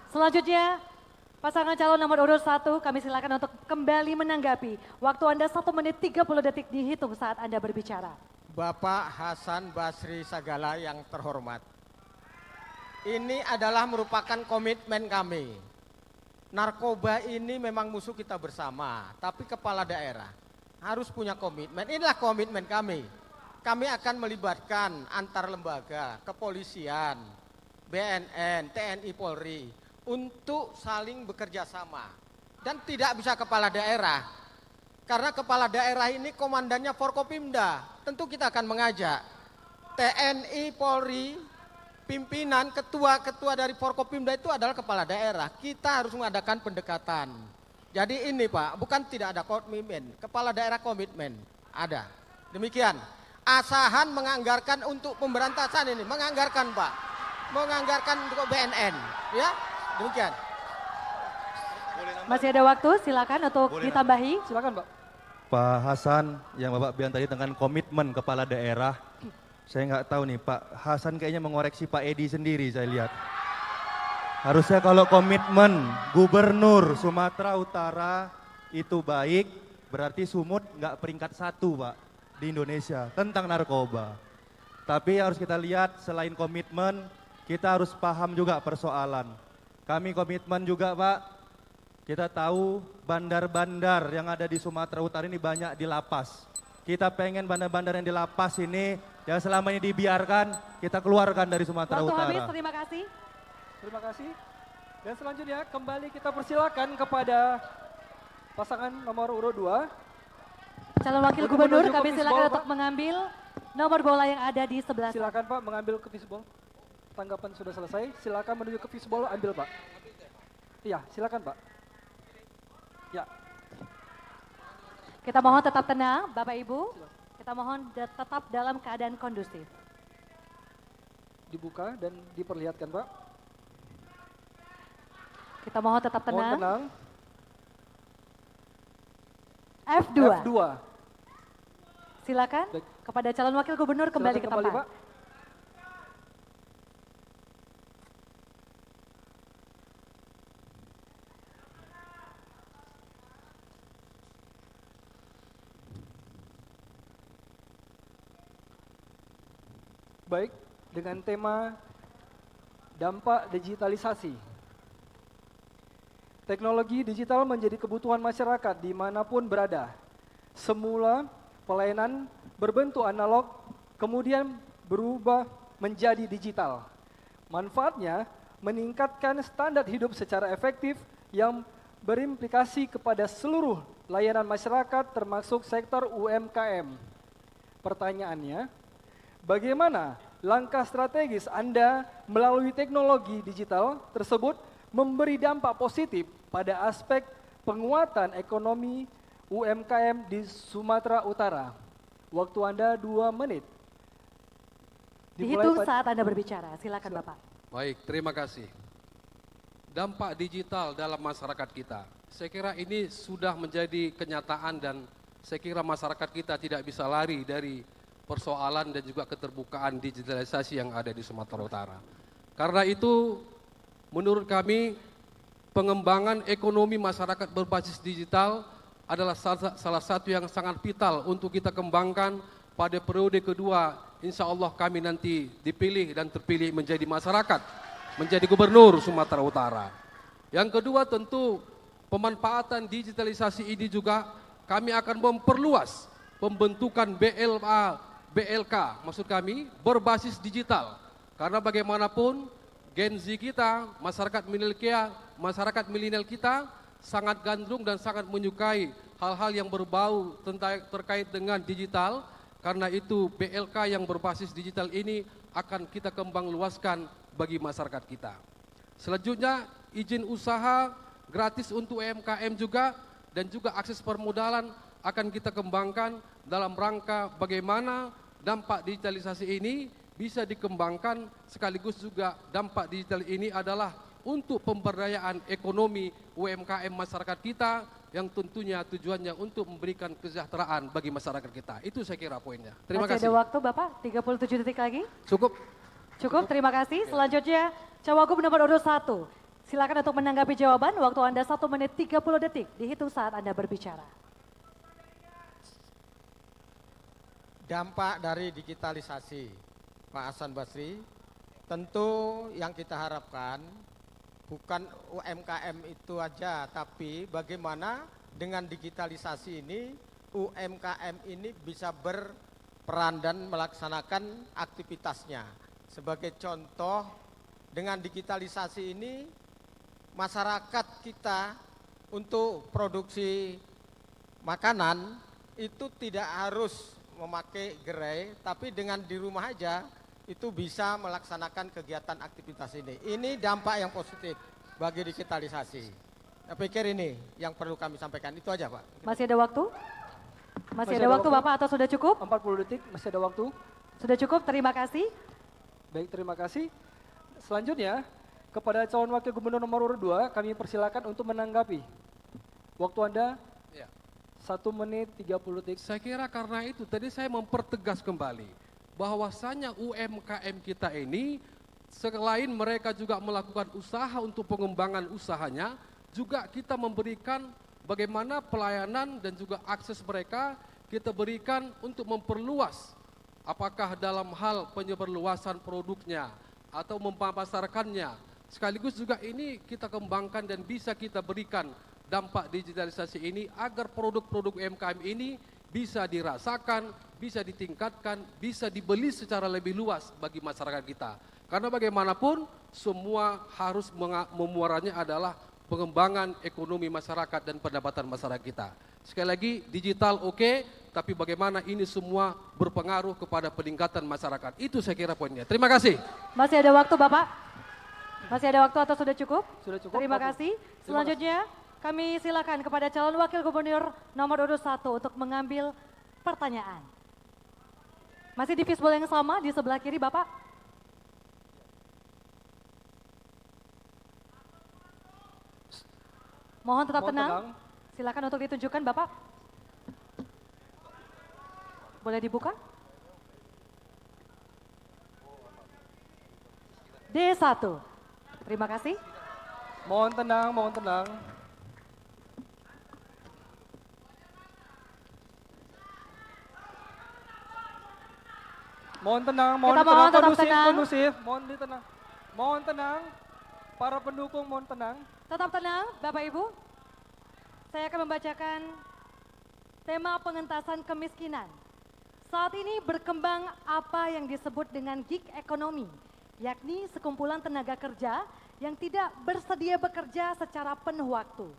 Selanjutnya, pasangan calon nomor urut 1 kami silakan untuk kembali menanggapi. Waktu Anda 1 menit 30 detik dihitung saat Anda berbicara. Bapak Hasan Basri Sagala yang terhormat. Ini adalah merupakan komitmen kami. Narkoba ini memang musuh kita bersama, tapi kepala daerah harus punya komitmen. Inilah komitmen kami. Kami akan melibatkan antar lembaga, kepolisian, BNN, TNI, Polri untuk saling bekerja sama. Dan tidak bisa kepala daerah. Karena kepala daerah ini komandannya Forkopimda. Tentu kita akan mengajak TNI, Polri, pimpinan, ketua-ketua dari Forkopimda itu adalah kepala daerah. Kita harus mengadakan pendekatan. Jadi ini Pak, bukan tidak ada komitmen. Kepala daerah komitmen, ada. Demikian. Asahan menganggarkan untuk pemberantasan ini. Menganggarkan Pak. Menganggarkan untuk BNN. Ya, demikian. Masih ada waktu, silakan untuk ditambahi. Silakan Pak. Pak Hasan yang Bapak bilang tadi dengan komitmen kepala daerah, saya nggak tahu nih Pak Hasan kayaknya mengoreksi Pak Edi sendiri saya lihat. Harusnya kalau komitmen Gubernur Sumatera Utara itu baik, berarti Sumut nggak peringkat 1 Pak di Indonesia tentang narkoba. Tapi harus kita lihat selain komitmen, kita harus paham juga persoalan. Kami komitmen juga Pak. Kita tahu bandar-bandar yang ada di Sumatera Utara ini banyak di lapas. Kita pengen bandar-bandar yang di lapas ini yang selama ini dibiarkan, kita keluarkan dari Sumatera Waktu Utara. habis, terima kasih. Terima kasih. Dan selanjutnya kembali kita persilakan kepada pasangan nomor urut 2. Calon wakil Untuk gubernur menuju ke kami silakan fishball, untuk Pak. mengambil nomor bola yang ada di sebelah. Silakan Pak mengambil ke fishball. Tanggapan sudah selesai. Silakan menuju ke fishball, ambil Pak. Iya, silakan Pak. Ya, Kita mohon tetap tenang, Bapak Ibu. Kita mohon tetap dalam keadaan kondusif. dibuka dan diperlihatkan Pak. Kita mohon tetap Mohon tenang. tenang. F2. F2. Silakan Baik. kepada calon wakil gubernur kembali Silakan ke kembali, tempat. Pak. Baik, dengan tema dampak digitalisasi. Teknologi digital menjadi kebutuhan masyarakat dimanapun berada. Semula pelayanan berbentuk analog, kemudian berubah menjadi digital. Manfaatnya meningkatkan standar hidup secara efektif yang berimplikasi kepada seluruh layanan masyarakat termasuk sektor UMKM. Pertanyaannya, bagaimana langkah strategis Anda melalui teknologi digital tersebut memberi dampak positif pada aspek penguatan ekonomi UMKM di Sumatera Utara? Waktu Anda 2 menit. Dihitung saat Anda berbicara. Silakan Bapak. Baik, terima kasih. dampak digital dalam masyarakat kita. Saya kira ini sudah menjadi kenyataan dan saya kira masyarakat kita tidak bisa lari dari persoalan dan juga keterbukaan digitalisasi yang ada di Sumatera Utara. Karena itu menurut kami pengembangan ekonomi masyarakat berbasis digital adalah salah satu yang sangat vital untuk kita kembangkan pada periode kedua. Insya Allah kami nanti dipilih dan terpilih menjadi masyarakat, menjadi gubernur Sumatera Utara. Yang kedua tentu pemanfaatan digitalisasi ini juga kami akan memperluas pembentukan BLK maksud kami berbasis digital. Karena bagaimanapun Gen Z kita, masyarakat milenial kita sangat gandrung dan sangat menyukai hal-hal yang berbau terkait dengan digital. Karena itu BLK yang berbasis digital ini akan kita kembang luaskan bagi masyarakat kita. Selanjutnya izin usaha gratis untuk UMKM juga dan juga akses permodalan akan kita kembangkan dalam rangka bagaimana dampak digitalisasi ini bisa dikembangkan sekaligus juga dampak digital ini adalah untuk pemberdayaan ekonomi UMKM masyarakat kita yang tentunya tujuannya untuk memberikan kesejahteraan bagi masyarakat kita. Itu saya kira poinnya. Terima Masih kasih. ada waktu Bapak, 37 detik lagi. Cukup. Cukup, terima kasih. Selanjutnya Cawagup nomor urut 1. Silakan untuk menanggapi jawaban, waktu Anda 1 menit 30 detik, dihitung saat Anda berbicara. Dampak dari digitalisasi, Pak Hasan Basri, tentu yang kita harapkan bukan UMKM itu aja, tapi bagaimana dengan digitalisasi ini UMKM ini bisa berperan dan melaksanakan aktivitasnya. Sebagai contoh, dengan digitalisasi ini masyarakat kita untuk produksi makanan itu tidak harus memakai gerai, tapi dengan di rumah aja itu bisa melaksanakan kegiatan aktivitas ini. Ini dampak yang positif bagi digitalisasi. Saya pikir ini yang perlu kami sampaikan. Itu aja Pak. Masih ada waktu? Masih ada waktu Bapak atau sudah cukup? 40 detik, masih ada waktu. Sudah cukup, terima kasih. Baik, terima kasih. Selanjutnya, kepada calon wakil gubernur nomor urut 2, kami persilakan untuk menanggapi. Waktu Anda Ya. 1 menit 30 detik. Saya kira karena itu tadi saya mempertegas kembali bahwasanya UMKM kita ini selain mereka juga melakukan usaha untuk pengembangan usahanya, juga kita memberikan bagaimana pelayanan dan juga akses mereka kita berikan untuk memperluas apakah dalam hal penyebarluasan produknya atau mempasarkannya. Sekaligus juga ini kita kembangkan dan bisa kita berikan dampak digitalisasi ini agar produk-produk UMKM ini bisa dirasakan, bisa ditingkatkan, bisa dibeli secara lebih luas bagi masyarakat kita. Karena bagaimanapun semua harus memuaranya adalah pengembangan ekonomi masyarakat dan pendapatan masyarakat kita. Sekali lagi digital oke, tapi bagaimana ini semua berpengaruh kepada peningkatan masyarakat. Itu saya kira poinnya. Terima kasih. Masih ada waktu Bapak? Masih ada waktu atau sudah cukup? Sudah cukup. Terima Bapak. kasih. Selanjutnya kami silakan kepada calon wakil gubernur nomor urut 1 untuk mengambil pertanyaan. Masih di fishbowl yang sama di sebelah kiri Bapak? Mohon tetap Mohon tenang. tenang. Silakan untuk ditunjukkan Bapak. Boleh dibuka? D1. Terima kasih. Mohon tenang, mohon tenang. Mohon tenang, mohon Kita mohon tenang, tetap kondusif, tenang. kondusif. Mohon tenang. Mohon tenang. Para pendukung mohon tenang. Tetap tenang, Bapak Ibu. Saya akan membacakan tema pengentasan kemiskinan. Saat ini berkembang apa yang disebut dengan gig economy, yakni sekumpulan tenaga kerja yang tidak bersedia bekerja secara penuh waktu.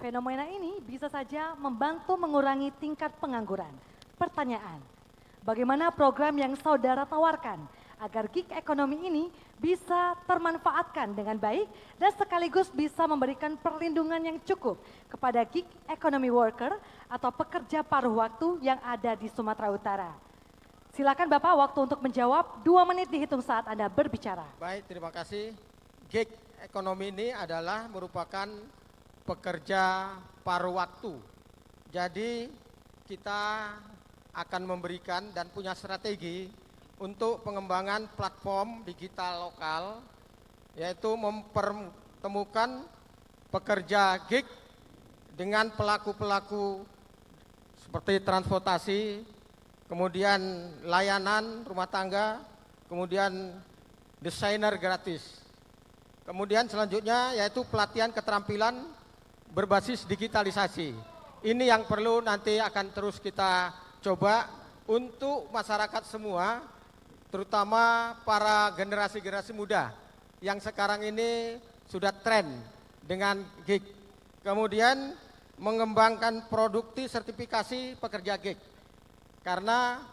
Fenomena ini bisa saja membantu mengurangi tingkat pengangguran. Pertanyaan, bagaimana program yang saudara tawarkan agar gig ekonomi ini bisa termanfaatkan dengan baik dan sekaligus bisa memberikan perlindungan yang cukup kepada gig economy worker atau pekerja paruh waktu yang ada di Sumatera Utara. Silakan Bapak, waktu untuk menjawab 2 menit dihitung saat Anda berbicara. Baik, terima kasih. Gig ekonomi ini adalah merupakan pekerja paruh waktu. Jadi kita akan memberikan dan punya strategi untuk pengembangan platform digital lokal, yaitu mempertemukan pekerja gig dengan pelaku-pelaku seperti transportasi, kemudian layanan rumah tangga, kemudian desainer gratis. Kemudian selanjutnya yaitu pelatihan keterampilan berbasis digitalisasi. Ini yang perlu nanti akan terus kita coba untuk masyarakat semua, terutama para generasi-generasi muda yang sekarang ini sudah tren dengan gig. Kemudian mengembangkan produkti sertifikasi pekerja gig. Karena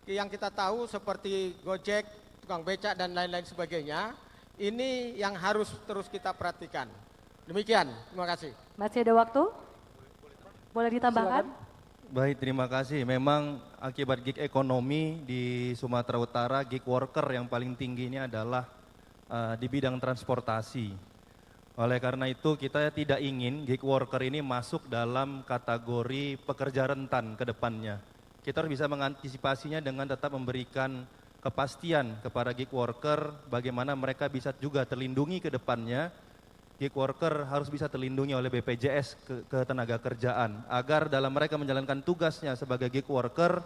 yang kita tahu seperti Gojek, tukang becak dan lain-lain sebagainya, ini yang harus terus kita perhatikan. Demikian, terima kasih. Masih ada waktu? Boleh ditambahkan? Baik, terima kasih. Memang akibat gig ekonomi di Sumatera Utara, gig worker yang paling tinggi ini adalah di bidang transportasi. Oleh karena itu kita tidak ingin gig worker ini masuk dalam kategori pekerja rentan ke depannya. Kita harus bisa mengantisipasinya dengan tetap memberikan kepastian kepada gig worker bagaimana mereka bisa juga terlindungi ke depannya. Gig worker harus bisa terlindungi oleh BPJS Ketenagakerjaan agar dalam mereka menjalankan tugasnya sebagai gig worker,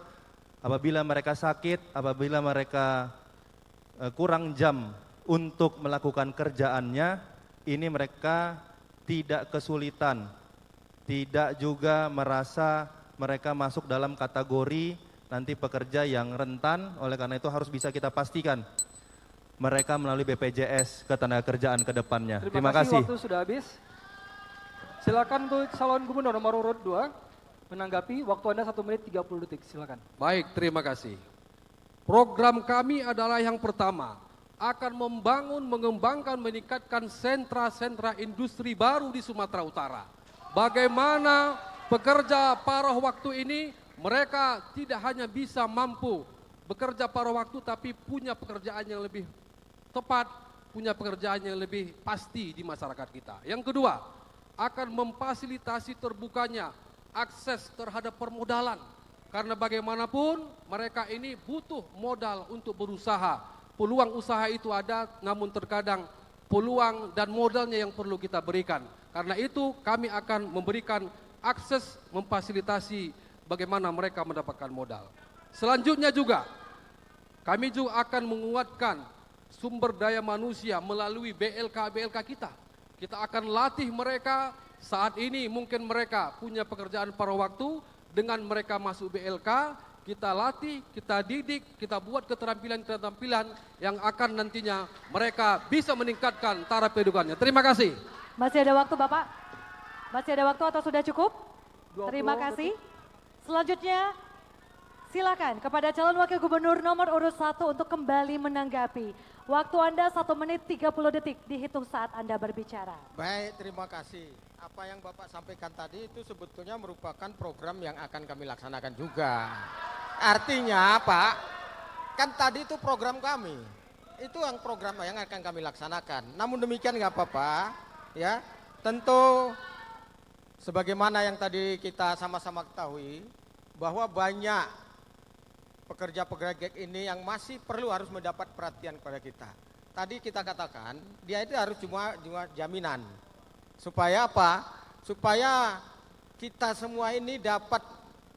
apabila mereka sakit, apabila mereka kurang jam untuk melakukan kerjaannya, ini mereka tidak kesulitan, tidak juga merasa mereka masuk dalam kategori nanti pekerja yang rentan. Oleh karena itu harus bisa kita pastikan mereka melalui BPJS Ketenagakerjaan ke depannya. Terima kasih. Waktu sudah habis. Silakan untuk calon gubernur nomor urut 2 menanggapi. Waktu Anda 1 menit 30 detik. Silakan. Baik, terima kasih. Program kami adalah yang pertama, akan membangun, mengembangkan, meningkatkan sentra-sentra industri baru di Sumatera Utara. Bagaimana pekerja paruh waktu ini, mereka tidak hanya bisa mampu bekerja paruh waktu, tapi punya pekerjaan yang lebih tepat, punya pekerjaan yang lebih pasti di masyarakat kita. Yang kedua, akan memfasilitasi terbukanya akses terhadap permodalan. Karena bagaimanapun mereka ini butuh modal untuk berusaha. Peluang usaha itu ada, namun terkadang peluang dan modalnya yang perlu kita berikan. Karena itu kami akan memberikan akses, memfasilitasi bagaimana mereka mendapatkan modal. Selanjutnya juga, kami juga akan menguatkan sumber daya manusia melalui BLK kita. Kita akan latih mereka. Saat ini mungkin mereka punya pekerjaan paruh waktu, dengan mereka masuk BLK, kita latih, kita didik, kita buat keterampilan-keterampilan yang akan nantinya mereka bisa meningkatkan taraf kehidupannya. Terima kasih. Masih ada waktu Bapak? Masih ada waktu atau sudah cukup? 20 Terima kasih. Selanjutnya silakan kepada calon wakil gubernur nomor urut 1 untuk kembali menanggapi. Waktu Anda 1 menit 30 detik dihitung saat Anda berbicara. Baik, terima kasih. Apa yang Bapak sampaikan tadi itu sebetulnya merupakan program yang akan kami laksanakan juga. Artinya Pak, kan tadi itu program kami. Itu yang program yang akan kami laksanakan. Namun demikian nggak apa-apa, ya. Tentu sebagaimana yang tadi kita sama-sama ketahui, bahwa banyak pekerja-pekerja gig ini yang masih perlu harus mendapat perhatian kepada kita. Tadi kita katakan, dia itu harus cuma jaminan. Supaya apa? Supaya kita semua ini dapat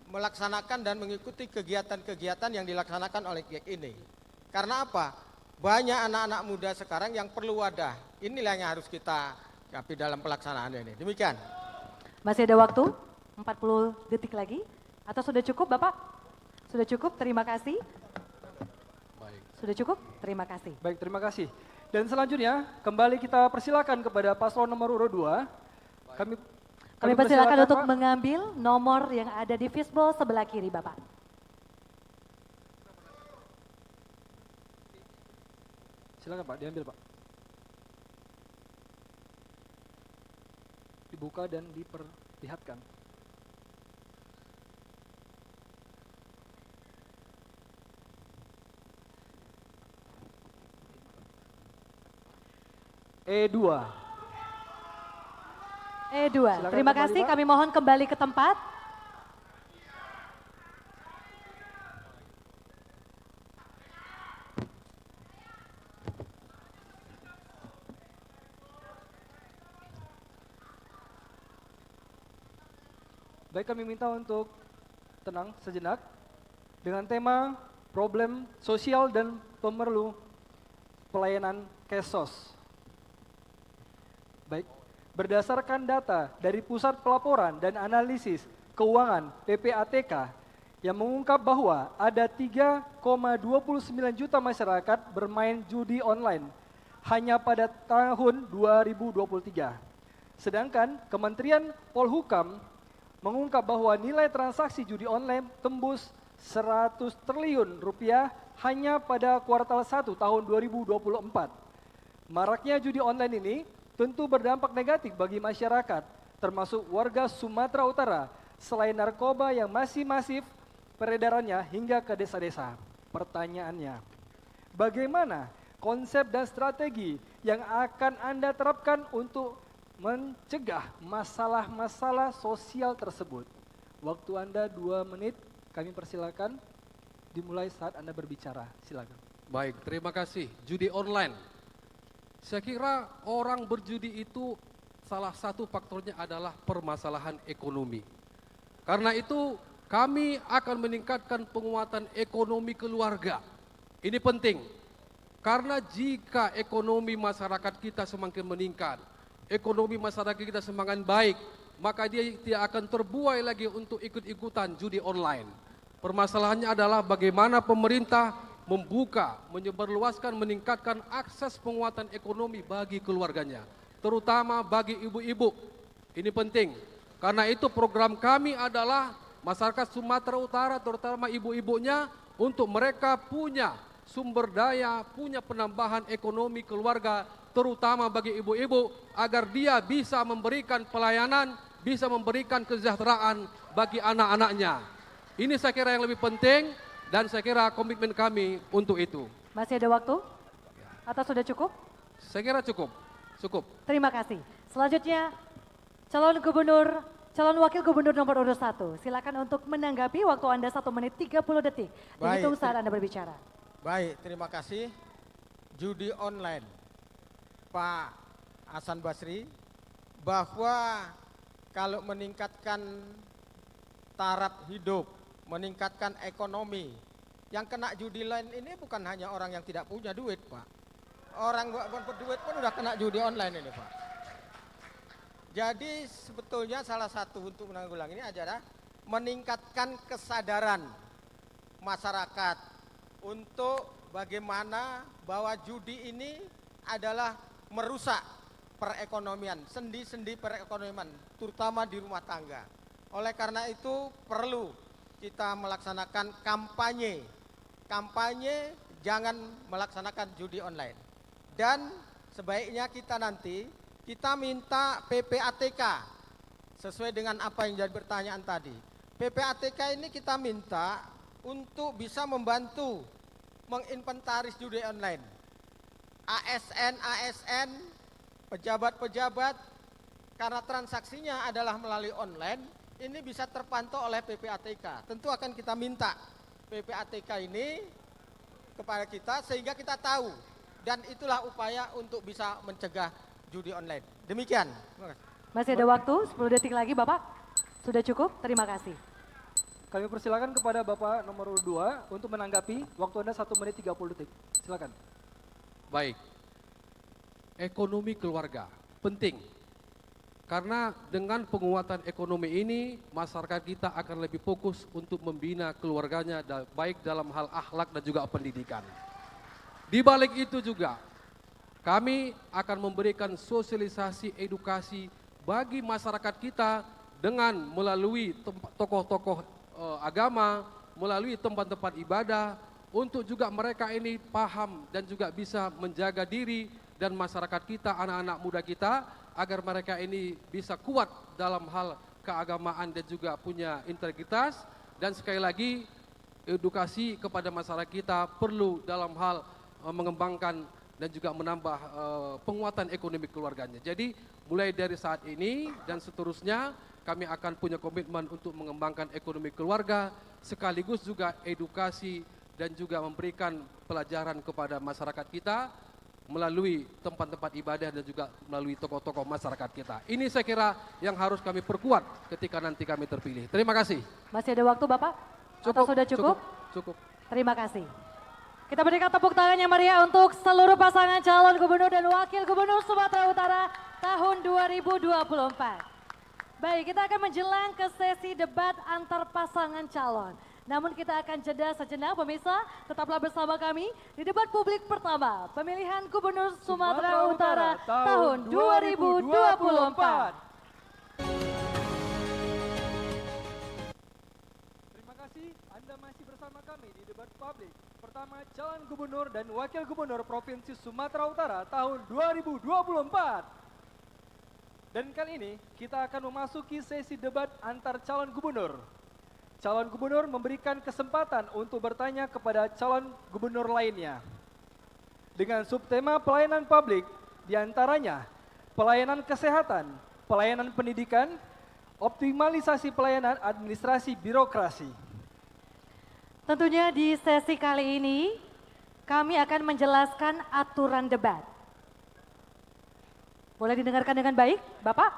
melaksanakan dan mengikuti kegiatan-kegiatan yang dilaksanakan oleh gig ini. Karena apa? Banyak anak-anak muda sekarang yang perlu wadah. Inilah yang harus kita capai dalam pelaksanaan ini. Demikian. Masih ada waktu 40 detik lagi. Atau sudah cukup Bapak? Sudah cukup, terima kasih. Baik. Sudah cukup, terima kasih. Baik, terima kasih. Dan selanjutnya kembali kita persilakan kepada paslon nomor urut 2. Kami persilakan untuk Pak. mengambil nomor yang ada di fishbowl sebelah kiri Bapak. Silakan Pak, diambil Pak. Dibuka dan diperlihatkan. E2. E2. Silakan Terima kembali, kasih, Pak. kami mohon kembali ke tempat. Baik, kami minta untuk tenang sejenak dengan tema problem sosial dan pemerlu pelayanan KESOS. Baik, berdasarkan data dari Pusat Pelaporan dan Analisis Keuangan PPATK yang mengungkap bahwa ada 3,29 juta masyarakat bermain judi online hanya pada tahun 2023. Sedangkan Kementerian Polhukam mengungkap bahwa nilai transaksi judi online tembus 100 triliun rupiah hanya pada kuartal 1 tahun 2024. Maraknya judi online ini tentu berdampak negatif bagi masyarakat, termasuk warga Sumatera Utara, selain narkoba yang masih masif peredarannya hingga ke desa-desa. Pertanyaannya, bagaimana konsep dan strategi yang akan Anda terapkan untuk mencegah masalah-masalah sosial tersebut? Waktu Anda 2 menit, kami persilakan dimulai saat Anda berbicara. Silakan. Baik, terima kasih. Judi online. Saya kira orang berjudi itu salah satu faktornya adalah permasalahan ekonomi. Karena itu kami akan meningkatkan penguatan ekonomi keluarga. Ini penting. Karena jika ekonomi masyarakat kita semakin meningkat, ekonomi masyarakat kita semakin baik, maka dia tidak akan terbuai lagi untuk ikut-ikutan judi online. Permasalahannya adalah bagaimana pemerintah membuka, menyebarluaskan, meningkatkan akses penguatan ekonomi bagi keluarganya, terutama bagi ibu-ibu. Ini penting, karena itu program kami adalah masyarakat Sumatera Utara, terutama ibu-ibunya, untuk mereka punya sumber daya, punya penambahan ekonomi keluarga, terutama bagi ibu-ibu, agar dia bisa memberikan pelayanan, bisa memberikan kesejahteraan bagi anak-anaknya. Ini saya kira yang lebih penting, dan saya kira komitmen kami untuk itu. Masih ada waktu? Atau sudah cukup? Saya kira cukup. Cukup. Terima kasih. Selanjutnya, calon wakil gubernur nomor urut 1. Silakan untuk menanggapi, waktu Anda 1 menit 30 detik. Dihitung saat Anda berbicara. Baik, terima kasih. Judi online, Pak Hasan Basri, bahwa kalau meningkatkan taraf hidup, meningkatkan ekonomi, yang kena judi online ini bukan hanya orang yang tidak punya duit, Pak. Orang berduit pun udah kena judi online ini, Pak. Jadi sebetulnya salah satu untuk menanggulangi ini adalah meningkatkan kesadaran masyarakat untuk bagaimana bahwa judi ini adalah merusak perekonomian, sendi-sendi perekonomian, terutama di rumah tangga. Oleh karena itu perlu kita melaksanakan kampanye jangan melaksanakan judi online. Dan sebaiknya kita minta PPATK sesuai dengan apa yang jadi pertanyaan tadi. PPATK ini kita minta untuk bisa membantu menginventaris judi online. ASN, pejabat-pejabat, karena transaksinya adalah melalui online, ini bisa terpantau oleh PPATK. Tentu akan kita minta PPATK ini kepada kita sehingga kita tahu, dan itulah upaya untuk bisa mencegah judi online. Demikian. Masih ada waktu, 10 detik lagi Bapak. Sudah cukup? Terima kasih. Kami persilakan kepada Bapak nomor 2 untuk menanggapi, waktu Anda 1 menit 30 detik. Silakan. Baik. Ekonomi keluarga penting. Karena dengan penguatan ekonomi ini, masyarakat kita akan lebih fokus untuk membina keluarganya, baik dalam hal akhlak dan juga pendidikan. Di balik itu juga, kami akan memberikan sosialisasi edukasi bagi masyarakat kita dengan melalui tokoh-tokoh agama, melalui tempat-tempat ibadah, untuk juga mereka ini paham dan juga bisa menjaga diri dan masyarakat kita, anak-anak muda kita, agar mereka ini bisa kuat dalam hal keagamaan dan juga punya integritas. Dan sekali lagi, edukasi kepada masyarakat kita perlu dalam hal mengembangkan dan juga menambah penguatan ekonomi keluarganya. Jadi mulai dari saat ini dan seterusnya kami akan punya komitmen untuk mengembangkan ekonomi keluarga sekaligus juga edukasi dan juga memberikan pelajaran kepada masyarakat kita melalui tempat-tempat ibadah dan juga melalui tokoh-tokoh masyarakat kita. Ini saya kira yang harus kami perkuat ketika nanti kami terpilih. Terima kasih. Masih ada waktu Bapak? Atau sudah cukup? Cukup. Terima kasih. Kita berikan tepuk tangan yang meriah untuk seluruh pasangan calon gubernur dan wakil gubernur Sumatera Utara tahun 2024. Baik, kita akan menjelang ke sesi debat antar pasangan calon. Namun kita akan jeda sejenak pemirsa, tetaplah bersama kami di debat publik pertama pemilihan Gubernur Sumatera Utara tahun 2024. Terima kasih Anda masih bersama kami di debat publik pertama calon gubernur dan wakil gubernur Provinsi Sumatera Utara tahun 2024. Dan kali ini kita akan memasuki sesi debat antar calon gubernur. Calon gubernur memberikan kesempatan untuk bertanya kepada calon gubernur lainnya. Dengan subtema pelayanan publik, diantaranya pelayanan kesehatan, pelayanan pendidikan, optimalisasi pelayanan administrasi birokrasi. Tentunya di sesi kali ini kami akan menjelaskan aturan debat. Boleh didengarkan dengan baik, Bapak?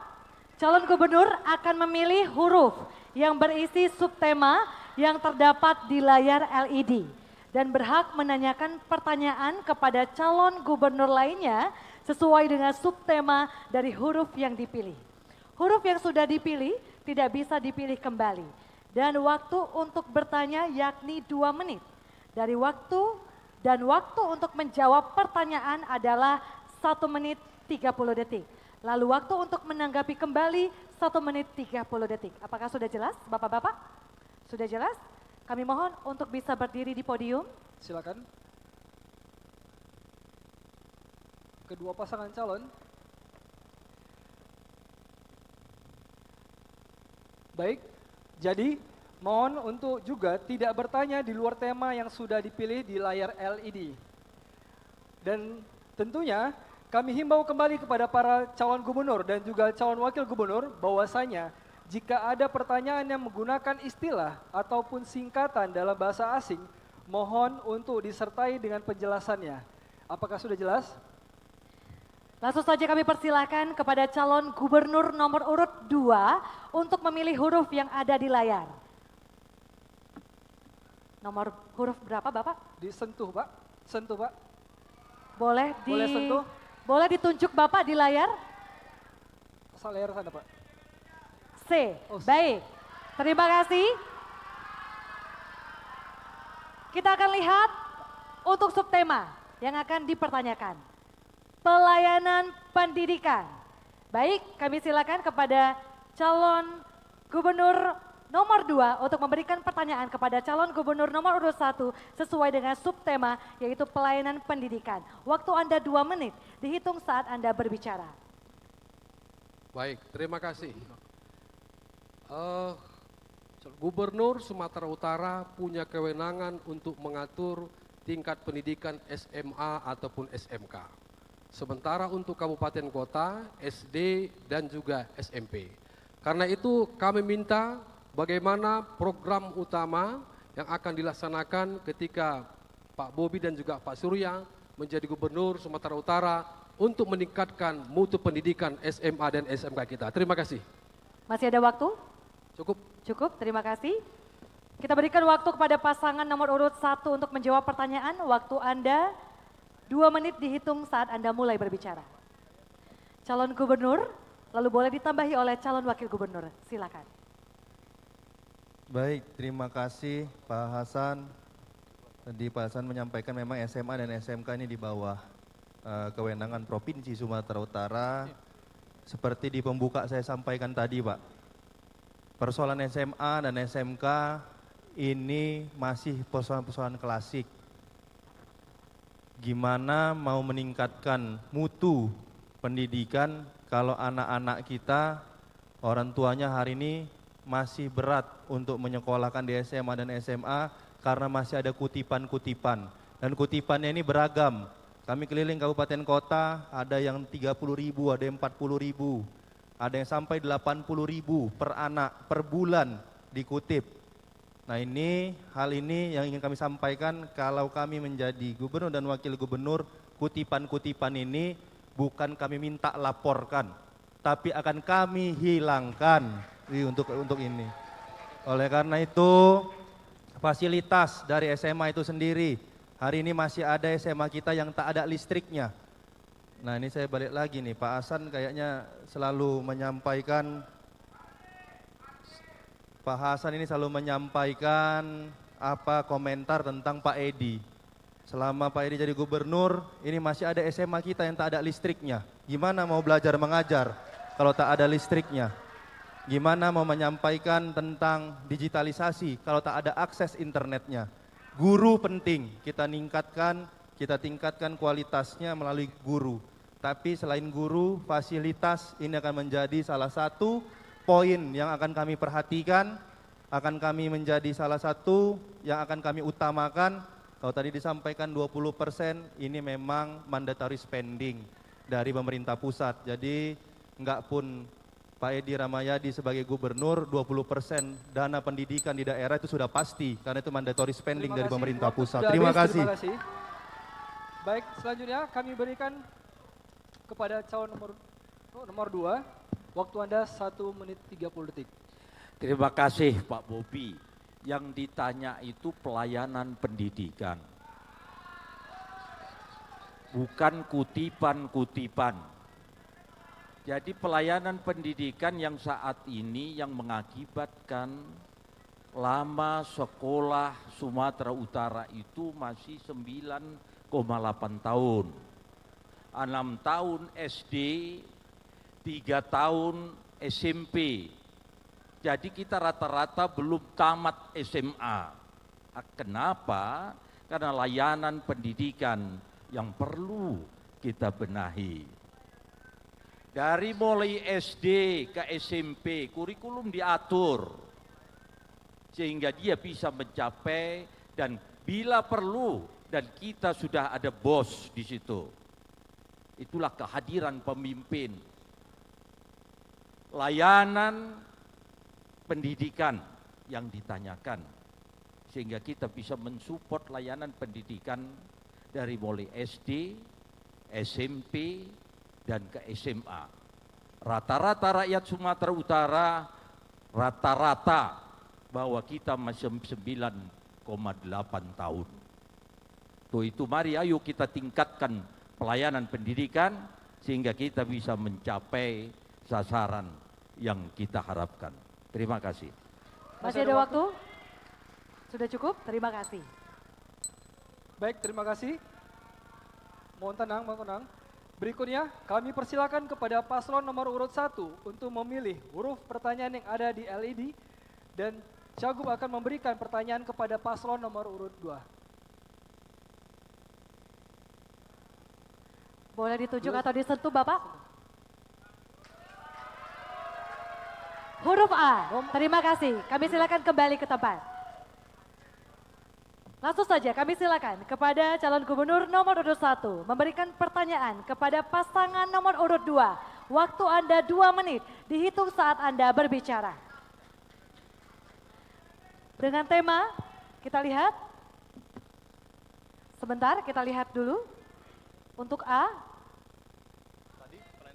Calon gubernur akan memilih huruf yang berisi subtema yang terdapat di layar LED dan berhak menanyakan pertanyaan kepada calon gubernur lainnya sesuai dengan subtema dari huruf yang dipilih. Huruf yang sudah dipilih tidak bisa dipilih kembali dan waktu untuk bertanya yakni 2 menit. Dari waktu untuk menjawab pertanyaan adalah 1 menit 30 detik. Lalu waktu untuk menanggapi kembali 1 menit 30 detik. Apakah sudah jelas Bapak-Bapak? Sudah jelas? Kami mohon untuk bisa berdiri di podium. Silakan. Kedua pasangan calon. Baik, jadi mohon untuk juga tidak bertanya di luar tema yang sudah dipilih di layar LED. Dan tentunya kami himbau kembali kepada para calon gubernur dan juga calon wakil gubernur bahwasanya jika ada pertanyaan yang menggunakan istilah ataupun singkatan dalam bahasa asing, mohon untuk disertai dengan penjelasannya. Apakah sudah jelas? Langsung saja kami persilakan kepada calon gubernur nomor urut 2 untuk memilih huruf yang ada di layar. Nomor huruf berapa Bapak? Disentuh Pak, sentuh Pak. Boleh sentuh? Boleh ditunjuk Bapak di layar? Asal layar sana Pak. C. Oh, C. Baik. Terima kasih. Kita akan lihat untuk subtema yang akan dipertanyakan. Pelayanan pendidikan. Baik, kami silakan kepada calon gubernur nomor 2 untuk memberikan pertanyaan kepada calon gubernur nomor urut 1 sesuai dengan subtema yaitu pelayanan pendidikan. Waktu Anda 2 menit, dihitung saat Anda berbicara. Baik, terima kasih. Gubernur Sumatera Utara punya kewenangan untuk mengatur tingkat pendidikan SMA ataupun SMK. Sementara untuk kabupaten kota, SD dan juga SMP. Karena itu kami minta bagaimana program utama yang akan dilaksanakan ketika Pak Bobi dan juga Pak Surya menjadi Gubernur Sumatera Utara untuk meningkatkan mutu pendidikan SMA dan SMK kita. Terima kasih. Masih ada waktu? Cukup. Cukup, terima kasih. Kita berikan waktu kepada pasangan nomor urut 1 untuk menjawab pertanyaan. Waktu Anda 2 menit dihitung saat Anda mulai berbicara. Calon gubernur, lalu boleh ditambahi oleh calon wakil gubernur. Silakan. Baik, terima kasih Pak Hasan. Tadi Pak Hasan menyampaikan memang SMA dan SMK ini di bawah kewenangan Provinsi Sumatera Utara. Seperti di pembuka saya sampaikan tadi Pak. Persoalan SMA dan SMK ini masih persoalan-persoalan klasik. Gimana mau meningkatkan mutu pendidikan kalau anak-anak kita, orang tuanya hari ini masih berat untuk menyekolahkan di SMA dan SMA karena masih ada kutipan-kutipan. Dan kutipannya ini beragam, Kami keliling kabupaten kota, ada yang 30.000, ada yang 40.000, ada yang sampai 80.000 per anak, per bulan dikutip. Nah hal ini yang ingin kami sampaikan, kalau kami menjadi gubernur dan wakil gubernur, kutipan-kutipan ini bukan kami minta laporkan, tapi akan kami hilangkan untuk ini. Oleh karena itu, fasilitas dari SMA itu sendiri, hari ini masih ada SMA kita yang tak ada listriknya. Nah ini saya balik lagi nih, Pak Hasan kayaknya selalu menyampaikan, Pak Hasan ini selalu menyampaikan komentar tentang Pak Edi. Selama Pak Edi jadi gubernur, ini masih ada SMA kita yang tak ada listriknya. Gimana mau belajar mengajar kalau tak ada listriknya? Gimana mau menyampaikan tentang digitalisasi kalau tak ada akses internetnya? Guru penting, kita tingkatkan kualitasnya melalui guru. Tapi selain guru, fasilitas ini akan menjadi salah satu poin yang akan kami perhatikan, akan kami menjadi salah satu yang akan kami utamakan. Kalau tadi disampaikan 20% ini memang mandatory spending dari pemerintah pusat. Jadi enggak pun Pak Edi Ramayadi sebagai gubernur 20% dana pendidikan di daerah itu sudah pasti karena itu mandatory spending dari pemerintah pusat. Terima kasih. Baik, selanjutnya kami berikan kepada calon nomor 2. Waktu Anda 1 menit 30 detik. Terima kasih Pak Bobi. Yang ditanya itu pelayanan pendidikan. Bukan kutipan-kutipan. Jadi pelayanan pendidikan yang saat ini yang mengakibatkan lama sekolah Sumatera Utara itu masih 9,8 tahun. 6 tahun SD, 3 tahun SMP. Jadi kita rata-rata belum tamat SMA. Kenapa? Karena layanan pendidikan yang perlu kita benahi. Dari mulai SD ke SMP, kurikulum diatur sehingga dia bisa mencapai dan bila perlu dan kita sudah ada bos di situ. Itulah kehadiran pemimpin. Layanan pendidikan yang ditanyakan sehingga kita bisa mensupport layanan pendidikan dari mulai SD, SMP dan ke SMA. Rata-rata rakyat Sumatera Utara rata-rata bahwa kita masih 9,8 tahun. Itu mari ayo kita tingkatkan pelayanan pendidikan sehingga kita bisa mencapai sasaran yang kita harapkan. Terima kasih. Masih ada waktu? Sudah cukup? Terima kasih. Baik, terima kasih. Mohon tenang, mohon tenang. Berikutnya kami persilakan kepada paslon nomor urut 1 untuk memilih huruf pertanyaan yang ada di LED dan Cagup akan memberikan pertanyaan kepada paslon nomor urut 2. Boleh ditunjuk atau disentuh Bapak? Huruf A, terima kasih. Kami silakan kembali ke tempat. Langsung saja kami silakan kepada calon gubernur nomor urut 1 memberikan pertanyaan kepada pasangan nomor urut 2. Waktu Anda 2 menit, dihitung saat Anda berbicara. Dengan tema, kita lihat. Sebentar, kita lihat dulu. Untuk A.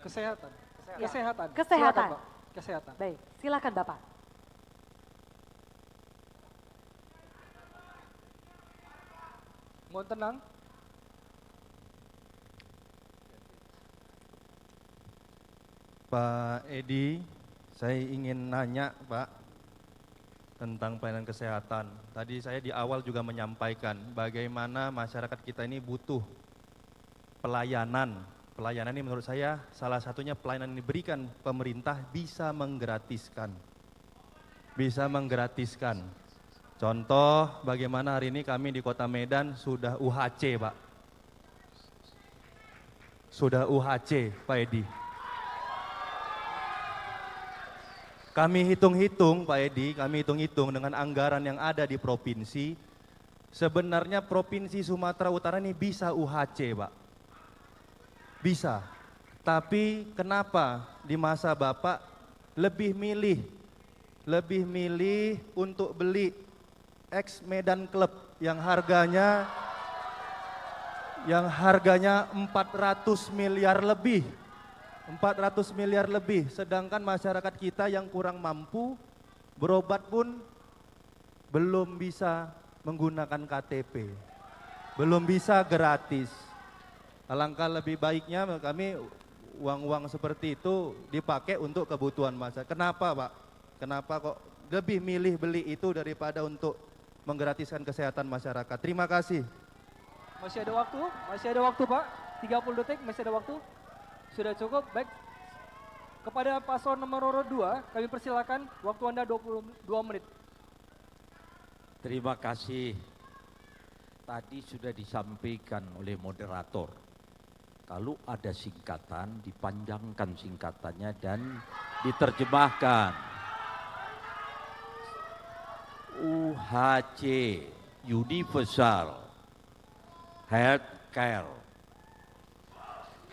Kesehatan. Ya. Kesehatan. Kesehatan. Silakan, Pak. Kesehatan. Baik, silakan Bapak. Mohon tenang. Pak Edi, saya ingin nanya Pak tentang pelayanan kesehatan. Tadi saya di awal juga menyampaikan bagaimana masyarakat kita ini butuh pelayanan. Pelayanan ini menurut saya salah satunya pelayanan yang diberikan pemerintah bisa menggratiskan. Bisa menggratiskan. Contoh bagaimana hari ini kami di Kota Medan sudah UHC Pak. Sudah UHC Pak Edi. Kami hitung-hitung Pak Edi, kami hitung-hitung dengan anggaran yang ada di provinsi. Sebenarnya Provinsi Sumatera Utara ini bisa UHC Pak. Bisa. Tapi kenapa di masa Bapak lebih milih untuk beli ex Medan Club yang harganya 400 miliar lebih. 400 miliar lebih, sedangkan masyarakat kita yang kurang mampu berobat pun belum bisa menggunakan KTP. Belum bisa gratis. Alangkah lebih baiknya kami uang-uang seperti itu dipakai untuk kebutuhan masyarakat. Kenapa Pak? Kenapa kok lebih milih beli itu daripada untuk menggratiskan kesehatan masyarakat? Terima kasih. Masih ada waktu Pak, 30 detik masih ada waktu. Sudah cukup, baik. Kepada paslon nomor urut 2, kami persilakan waktu Anda 22 menit. Terima kasih. Tadi sudah disampaikan oleh moderator. Kalau ada singkatan, dipanjangkan singkatannya dan diterjemahkan. UHC, Universal Health Care.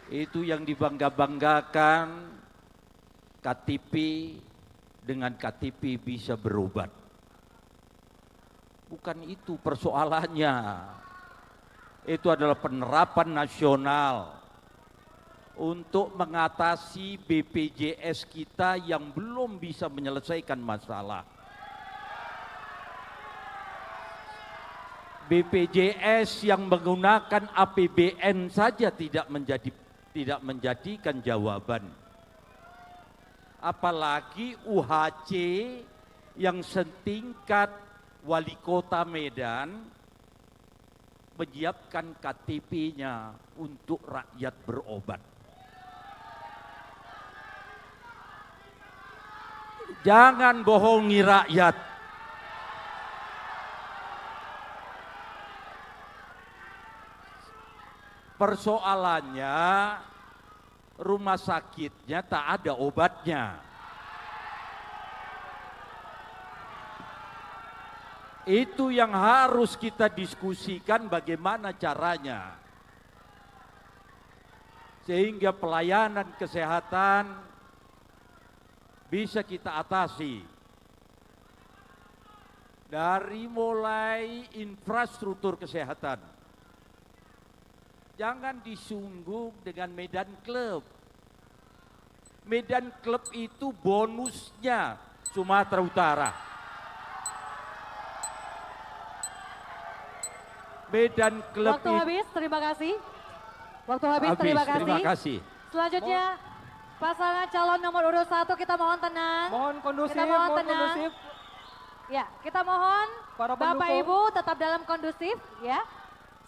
Itu yang dibangga-banggakan, KTP, dengan KTP bisa berobat. Bukan itu persoalannya. Itu adalah penerapan nasional untuk mengatasi BPJS kita yang belum bisa menyelesaikan masalah. BPJS yang menggunakan APBN saja tidak menjadikan jawaban. Apalagi UHC yang setingkat wali kota Medan menyiapkan KTP-nya untuk rakyat berobat. Jangan bohongi rakyat. Persoalannya rumah sakitnya tak ada obatnya. Itu yang harus kita diskusikan bagaimana caranya. Sehingga pelayanan kesehatan bisa kita atasi. Dari mulai infrastruktur kesehatan. Jangan disungguh dengan Medan Club. Medan Club itu bonusnya Sumatera Utara. Medan Club Waktu habis, terima kasih. Waktu habis, terima kasih. Terima kasih. Selanjutnya, pasangan calon nomor urut 1 kita mohon tenang. Mohon kondusif, Kita mohon mohon tenang. kondusif. Ya, kita mohon Para Bapak pendukung. Ibu tetap dalam kondusif ya.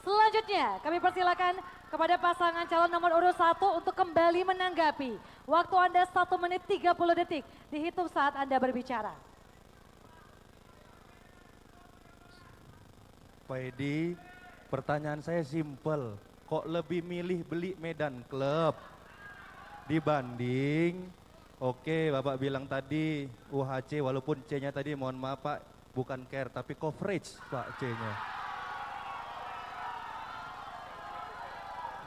Selanjutnya kami persilakan kepada pasangan calon nomor urut 1 untuk kembali menanggapi. Waktu Anda 1 menit 30 detik dihitung saat Anda berbicara. Pak Edi, pertanyaan saya simpel. Kok lebih milih beli Medan Club dibanding, oke Bapak bilang tadi UHC, walaupun C-nya tadi mohon maaf Pak, bukan care tapi coverage Pak C-nya.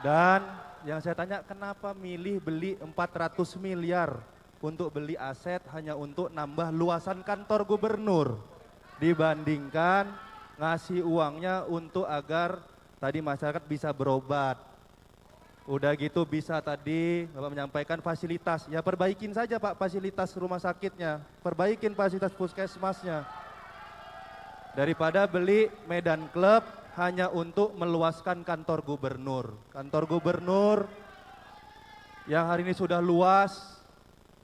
Dan yang saya tanya, kenapa milih beli 400 miliar untuk beli aset hanya untuk nambah luasan kantor gubernur dibandingkan ngasih uangnya untuk agar tadi masyarakat bisa berobat. Udah gitu bisa tadi Bapak menyampaikan fasilitas, ya perbaikin saja Pak fasilitas rumah sakitnya, perbaikin fasilitas puskesmasnya. Daripada beli Medan Club hanya untuk meluaskan kantor gubernur. Kantor gubernur yang hari ini sudah luas,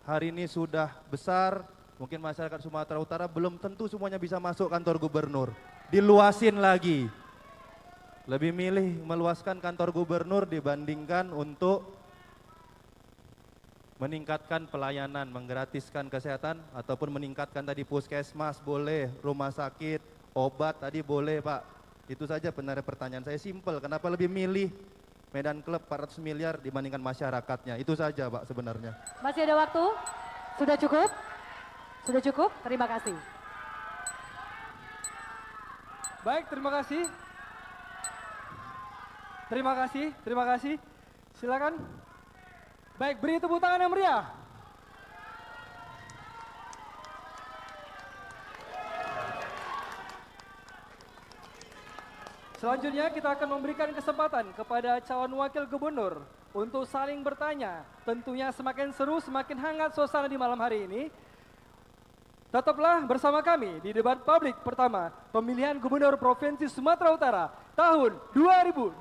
hari ini sudah besar, mungkin masyarakat Sumatera Utara belum tentu semuanya bisa masuk kantor gubernur. Diluasin lagi. Lebih milih meluaskan kantor gubernur dibandingkan untuk meningkatkan pelayanan, menggratiskan kesehatan ataupun meningkatkan tadi puskesmas boleh, rumah sakit, obat tadi boleh Pak. Itu saja benar pertanyaan saya, simpel. Kenapa lebih milih Medan Club 400 miliar dibandingkan masyarakatnya? Itu saja Pak sebenarnya. Masih ada waktu? Sudah cukup? Sudah cukup? Terima kasih. Baik, terima kasih. Terima kasih, terima kasih. Silakan. Baik, beri tepuk tangan yang meriah. Selanjutnya kita akan memberikan kesempatan kepada calon wakil gubernur untuk saling bertanya. Tentunya semakin seru, semakin hangat suasana di malam hari ini. Tetaplah bersama kami di debat publik pertama pemilihan Gubernur Provinsi Sumatera Utara tahun 2024.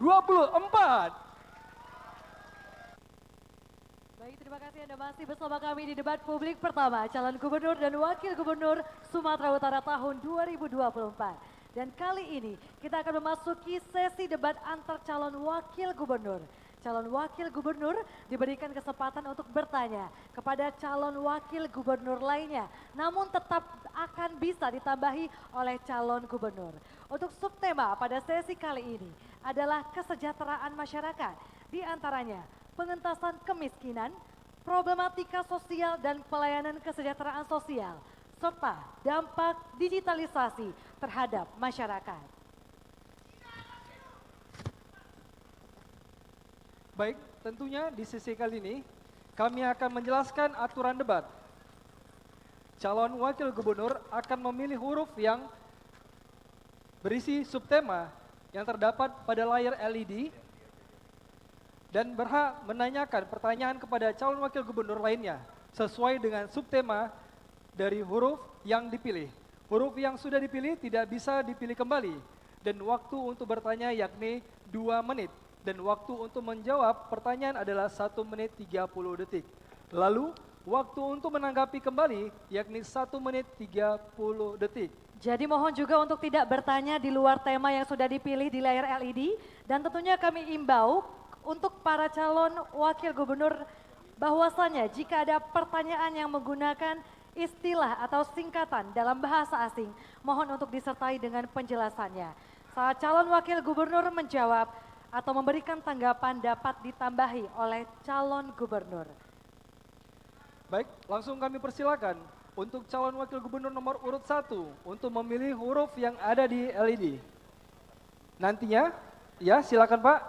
Baik, terima kasih Anda masih bersama kami di debat publik pertama calon gubernur dan wakil gubernur Sumatera Utara tahun 2024. Dan kali ini kita akan memasuki sesi debat antar calon wakil gubernur. Calon wakil gubernur diberikan kesempatan untuk bertanya kepada calon wakil gubernur lainnya, namun tetap akan bisa ditambahi oleh calon gubernur. Untuk subtema pada sesi kali ini adalah kesejahteraan masyarakat, di antaranya pengentasan kemiskinan, problematika sosial dan pelayanan kesejahteraan sosial, serta dampak digitalisasi terhadap masyarakat. Baik, tentunya di sesi kali ini kami akan menjelaskan aturan debat. Calon wakil gubernur akan memilih huruf yang berisi subtema yang terdapat pada layar LED dan berhak menanyakan pertanyaan kepada calon wakil gubernur lainnya sesuai dengan subtema dari huruf yang dipilih. Huruf yang sudah dipilih tidak bisa dipilih kembali dan waktu untuk bertanya yakni 2 menit. Dan waktu untuk menjawab pertanyaan adalah 1 menit 30 detik. Lalu waktu untuk menanggapi kembali yakni 1 menit 30 detik. Jadi mohon juga untuk tidak bertanya di luar tema yang sudah dipilih di layar LED. Dan tentunya kami imbau untuk para calon wakil gubernur bahwasanya jika ada pertanyaan yang menggunakan istilah atau singkatan dalam bahasa asing, mohon untuk disertai dengan penjelasannya. Saat calon wakil gubernur menjawab atau memberikan tanggapan dapat ditambahi oleh calon gubernur. Baik, langsung kami persilakan untuk calon wakil gubernur nomor urut 1 untuk memilih huruf yang ada di LED. Nantinya, ya silakan Pak.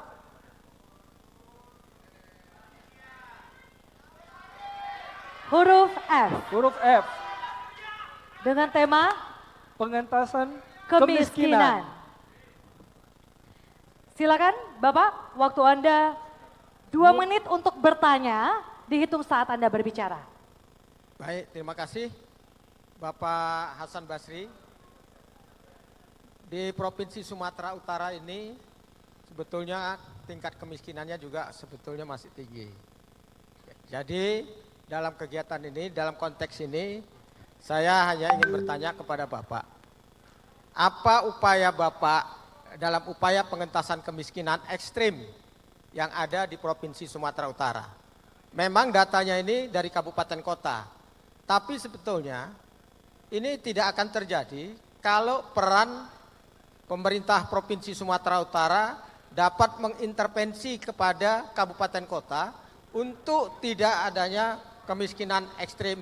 Huruf F. Huruf F, Dengan tema pengentasan kemiskinan. kemiskinan. Silakan Bapak, waktu Anda 2 menit untuk bertanya, dihitung saat Anda berbicara. Baik, terima kasih Bapak Hasan Basri. Di Provinsi Sumatera Utara ini sebetulnya tingkat kemiskinannya juga sebetulnya masih tinggi. Jadi dalam kegiatan ini, dalam konteks ini, saya hanya ingin bertanya kepada Bapak. Apa upaya Bapak dalam upaya pengentasan kemiskinan ekstrim yang ada di Provinsi Sumatera Utara? Memang datanya ini dari kabupaten kota, tapi sebetulnya ini tidak akan terjadi kalau peran pemerintah Provinsi Sumatera Utara dapat mengintervensi kepada kabupaten kota untuk tidak adanya kemiskinan ekstrim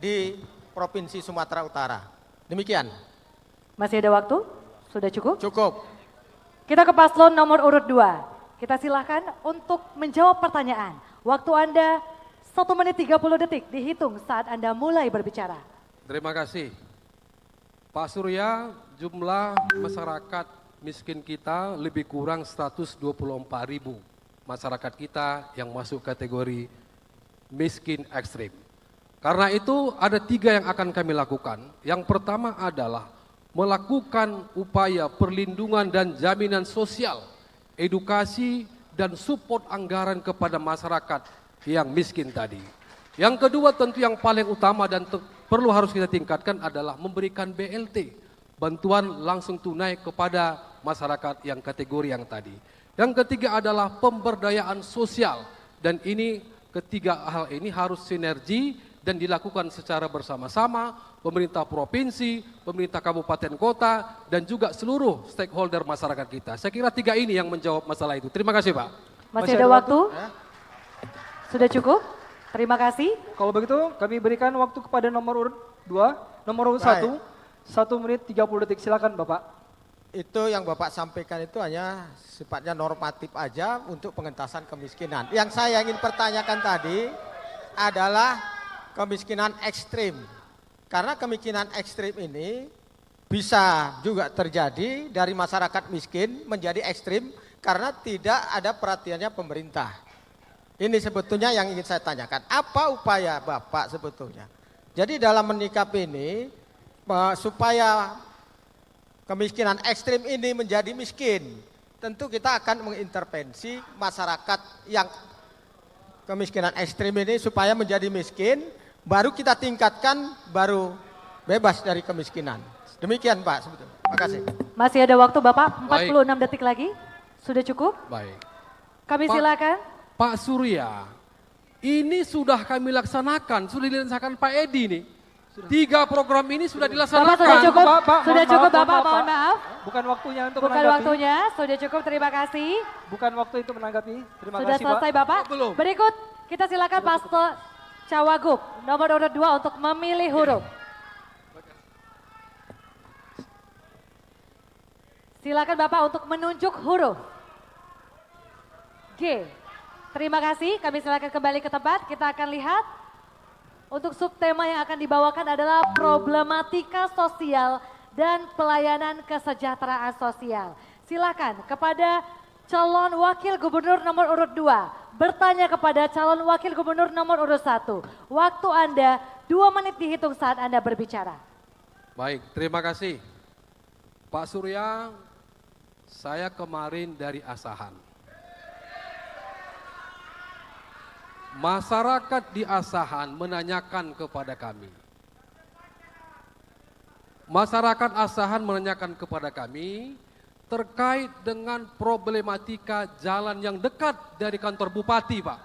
di Provinsi Sumatera Utara. Demikian. Masih ada waktu? Sudah cukup? Cukup. Kita ke paslon nomor urut 2. Kita silahkan untuk menjawab pertanyaan. Waktu Anda 1 menit 30 detik dihitung saat Anda mulai berbicara. Terima kasih. Pak Surya, jumlah masyarakat miskin kita lebih kurang 124.000 masyarakat kita yang masuk kategori miskin ekstrim. Karena itu ada 3 yang akan kami lakukan. Yang pertama adalah melakukan upaya perlindungan dan jaminan sosial, edukasi dan support anggaran kepada masyarakat yang miskin tadi. Yang kedua tentu yang paling utama dan perlu harus kita tingkatkan adalah memberikan BLT, bantuan langsung tunai kepada masyarakat yang kategori yang tadi. Yang ketiga adalah pemberdayaan sosial dan ini ketiga hal ini harus sinergi dan dilakukan secara bersama-sama pemerintah provinsi, pemerintah kabupaten kota, dan juga seluruh stakeholder masyarakat kita. Saya kira 3 ini yang menjawab masalah itu. Terima kasih Pak. Masih ada waktu? Sudah cukup? Terima kasih. Kalau begitu kami berikan waktu kepada nomor urut 2, nomor urut 1, 1 menit 30 detik. Silakan Bapak. itu yang Bapak sampaikan itu hanya sifatnya normatif aja untuk pengentasan kemiskinan. Yang saya ingin pertanyakan tadi adalah kemiskinan ekstrim. Karena kemiskinan ekstrim ini bisa juga terjadi dari masyarakat miskin menjadi ekstrim karena tidak ada perhatiannya pemerintah. Ini sebetulnya yang ingin saya tanyakan. Apa upaya Bapak sebetulnya? Jadi dalam menyikapi ini supaya kemiskinan ekstrim ini menjadi miskin, tentu kita akan mengintervensi masyarakat yang kemiskinan ekstrim ini supaya menjadi miskin, baru kita tingkatkan, baru bebas dari kemiskinan. Demikian Pak sebetulnya. Terima kasih. Masih ada waktu Bapak, Baik. 46 detik lagi. Sudah cukup? Baik. Kami Pak- silakan. Pak Surya, ini sudah kami laksanakan, sudah dilaksanakan Pak Edi nih. 3 program ini sudah dilaksanakan. Bapak sudah cukup? Pak, Sudah mohon cukup maaf, Bapak, mohon maaf, mohon Pak. maaf. Bukan waktunya untuk Bukan menanggapi. waktunya, sudah cukup, terima kasih. Bukan waktu itu menanggapi. Terima Sudah kasih selesai Pak. Bapak. Belum. Berikut kita silakan Pastor Cawagup nomor urut 2 untuk memilih huruf. Silakan Bapak untuk menunjuk huruf. G. Terima kasih, kami silakan kembali ke tempat. Kita akan lihat untuk subtema yang akan dibawakan adalah problematika sosial dan pelayanan kesejahteraan sosial. Silakan kepada calon wakil gubernur nomor urut 2 bertanya kepada calon wakil gubernur nomor urut 1. Waktu Anda 2 menit dihitung saat Anda berbicara. Baik, terima kasih. Pak Surya, saya kemarin dari Asahan. Masyarakat di Asahan menanyakan kepada kami. Masyarakat Asahan menanyakan kepada kami terkait dengan problematika jalan yang dekat dari kantor bupati, Pak.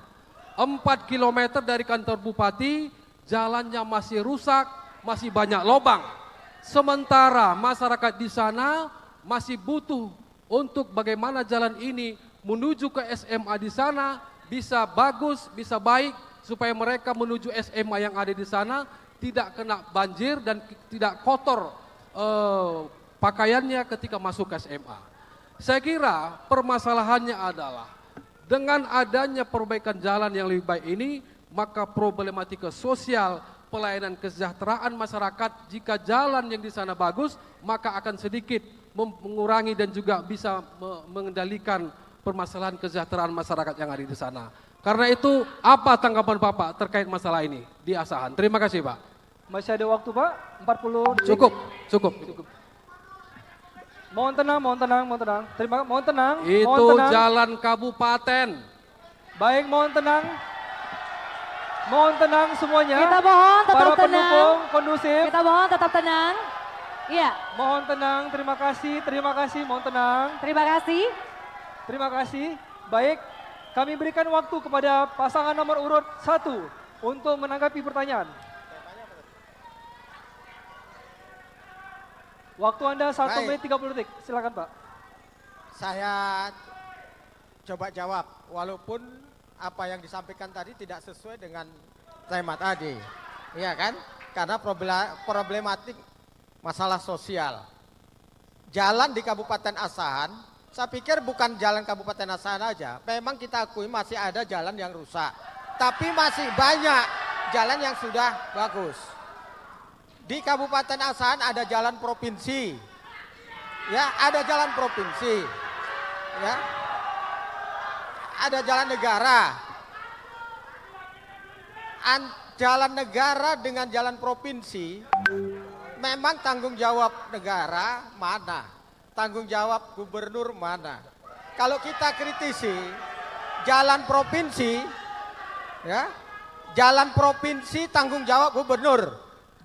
4 km dari kantor bupati, jalannya masih rusak, masih banyak lubang. Sementara masyarakat di sana masih butuh untuk bagaimana jalan ini menuju ke SMA di sana bisa bagus, bisa baik, supaya mereka menuju SMA yang ada di sana tidak kena banjir dan tidak kotor pakaiannya ketika masuk ke SMA. Saya kira permasalahannya adalah dengan adanya perbaikan jalan yang lebih baik ini, maka problematika sosial, pelayanan kesejahteraan masyarakat, jika jalan yang di sana bagus, maka akan sedikit mengurangi dan juga bisa mengendalikan permasalahan kesejahteraan masyarakat yang ada di sana. Karena itu, apa tanggapan Bapak terkait masalah ini di Asahan? Terima kasih Pak. Masih ada waktu Pak, 40 detik. Cukup. Mohon tenang, mohon tenang, mohon tenang. Mohon tenang, mohon Itu tenang. jalan kabupaten. Baik, mohon tenang. Mohon tenang semuanya. Kita mohon tetap Para tenang. pendukung kondusif. Kita mohon tetap tenang. Iya, Mohon tenang, terima kasih, mohon tenang. terima kasih. Terima kasih. Baik, kami berikan waktu kepada pasangan nomor urut 1 untuk menanggapi pertanyaan. Waktu Anda 1 Baik. menit 30 detik. Silakan Pak. Saya coba jawab, walaupun apa yang disampaikan tadi tidak sesuai dengan tema tadi. Iya kan? Karena problematik masalah sosial. Jalan di Kabupaten Asahan, saya pikir bukan jalan Kabupaten Asahan aja. Memang kita akui masih ada jalan yang rusak. Tapi masih banyak jalan yang sudah bagus. Di Kabupaten Asahan ada jalan provinsi. Ya, ada jalan provinsi. Ya. Ada jalan negara. Jalan negara dengan jalan provinsi memang tanggung jawab negara mana? Tanggung jawab gubernur mana? Kalau kita kritisi jalan provinsi, ya, jalan provinsi tanggung jawab gubernur,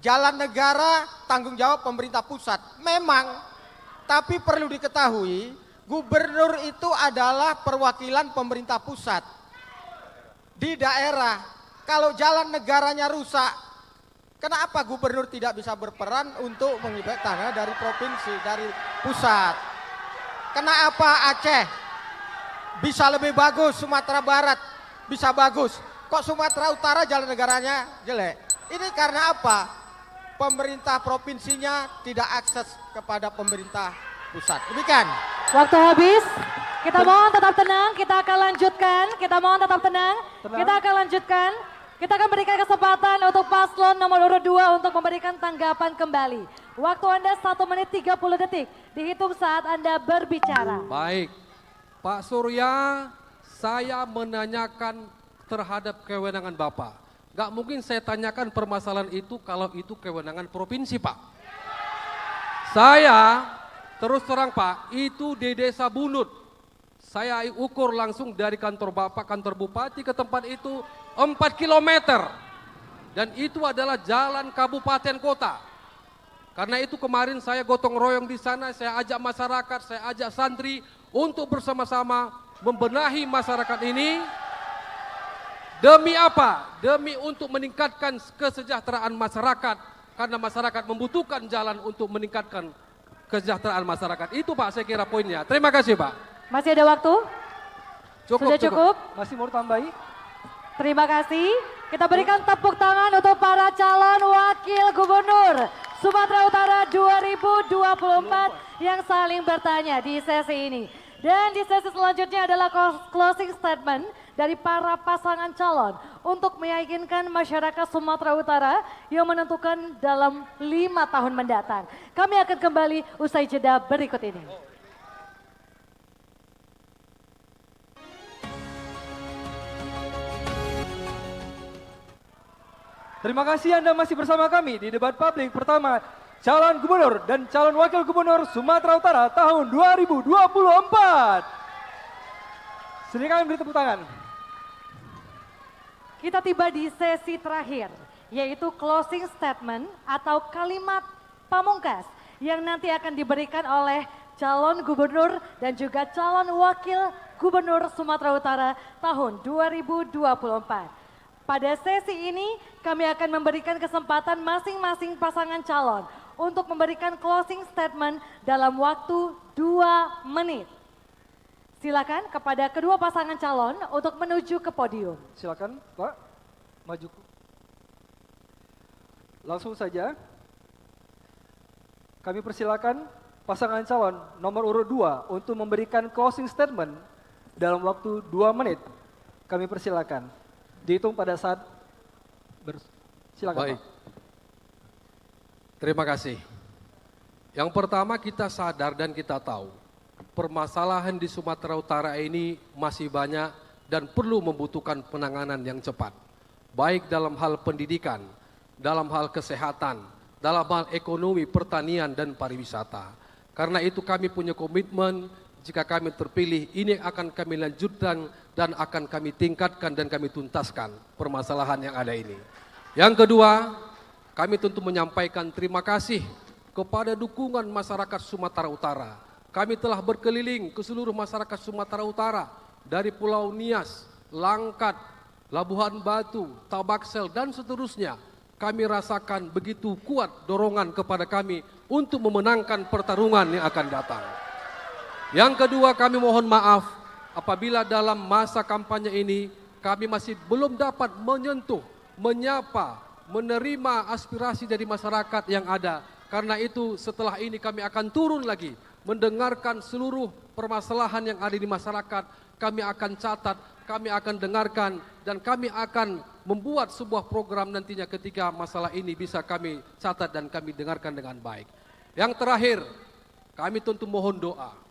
jalan negara tanggung jawab pemerintah pusat. Memang, tapi perlu diketahui, gubernur itu adalah perwakilan pemerintah pusat di daerah. Kalau jalan negaranya rusak, kenapa gubernur tidak bisa berperan untuk mengikat tangan dari provinsi, dari pusat? Kenapa Aceh bisa lebih bagus, Sumatera Barat bisa bagus, kok Sumatera Utara jalan negaranya jelek? Ini karena apa? Pemerintah provinsinya tidak akses kepada pemerintah pusat. Demikian. Waktu habis. Kita mohon tetap tenang, kita akan lanjutkan. Kita mohon tetap tenang. Tenang. Kita akan lanjutkan. Kita akan berikan kesempatan untuk paslon nomor urut 2 untuk memberikan tanggapan kembali. Waktu Anda 1 menit 30 detik. Dihitung saat Anda berbicara. Baik, Pak Surya, saya menanyakan terhadap kewenangan Bapak. Gak mungkin saya tanyakan permasalahan itu kalau itu kewenangan provinsi, Pak. Saya terus terang, Pak, itu di Desa Bunut. Saya ukur langsung dari kantor Bapak, kantor Bupati ke tempat itu 4 kilometer. Dan itu adalah jalan kabupaten kota. Karena itu kemarin saya gotong royong di sana, saya ajak masyarakat, saya ajak santri untuk bersama-sama membenahi masyarakat ini. Demi apa? Demi untuk meningkatkan kesejahteraan masyarakat. Karena masyarakat membutuhkan jalan untuk meningkatkan kesejahteraan masyarakat. Itu Pak saya kira poinnya. Terima kasih Pak. Masih ada waktu? Sudah cukup? Masih mau tambahi? Terima kasih. Kita berikan tepuk tangan untuk para calon wakil gubernur Sumatera Utara 2024 yang saling bertanya di sesi ini. Dan di sesi selanjutnya adalah closing statement dari para pasangan calon untuk meyakinkan masyarakat Sumatera Utara yang menentukan dalam 5 tahun mendatang. Kami akan kembali usai jeda berikut ini. Terima kasih Anda masih bersama kami di debat publik pertama calon gubernur dan calon wakil gubernur Sumatera Utara tahun 2024. Silakan beri tepuk tangan. Kita tiba di sesi terakhir, yaitu closing statement atau kalimat pamungkas yang nanti akan diberikan oleh calon gubernur dan juga calon wakil gubernur Sumatera Utara tahun 2024. Pada sesi ini kami akan memberikan kesempatan masing-masing pasangan calon untuk memberikan closing statement dalam waktu 2 menit. Silakan kepada kedua pasangan calon untuk menuju ke podium. Silakan Pak, maju. Langsung saja kami persilakan pasangan calon nomor urut 2 untuk memberikan closing statement dalam waktu 2 menit. Kami persilakan. Dihitung pada saat silakan Baik. Pak. Terima kasih. Yang pertama kita sadar dan kita tahu permasalahan di Sumatera Utara ini masih banyak dan perlu membutuhkan penanganan yang cepat. Baik dalam hal pendidikan, dalam hal kesehatan, dalam hal ekonomi, pertanian dan pariwisata. Karena itu kami punya komitmen jika kami terpilih ini akan kami lanjutkan dan akan kami tingkatkan dan kami tuntaskan permasalahan yang ada ini. Yang kedua, kami tentu menyampaikan terima kasih kepada dukungan masyarakat Sumatera Utara. Kami telah berkeliling ke seluruh masyarakat Sumatera Utara dari Pulau Nias, Langkat, Labuhan Batu, Tabaksel dan seterusnya. Kami rasakan begitu kuat dorongan kepada kami untuk memenangkan pertarungan yang akan datang. Yang kedua, kami mohon maaf apabila dalam masa kampanye ini kami masih belum dapat menyentuh, menyapa, menerima aspirasi dari masyarakat yang ada. Karena itu setelah ini kami akan turun lagi, mendengarkan seluruh permasalahan yang ada di masyarakat. Kami akan catat, kami akan dengarkan, dan kami akan membuat sebuah program nantinya ketika masalah ini bisa kami catat dan kami dengarkan dengan baik. Yang terakhir, kami tentu mohon doa.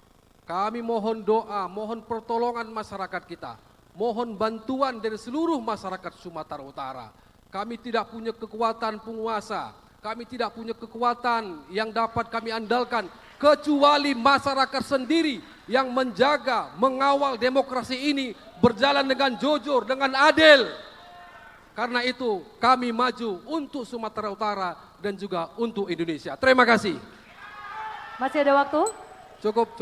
Kami mohon doa, mohon pertolongan masyarakat kita, mohon bantuan dari seluruh masyarakat Sumatera Utara. Kami tidak punya kekuatan penguasa, kami tidak punya kekuatan yang dapat kami andalkan, kecuali masyarakat sendiri yang menjaga, mengawal demokrasi ini berjalan dengan jujur, dengan adil. Karena itu kami maju untuk Sumatera Utara dan juga untuk Indonesia. Terima kasih. Masih ada waktu? Cukup.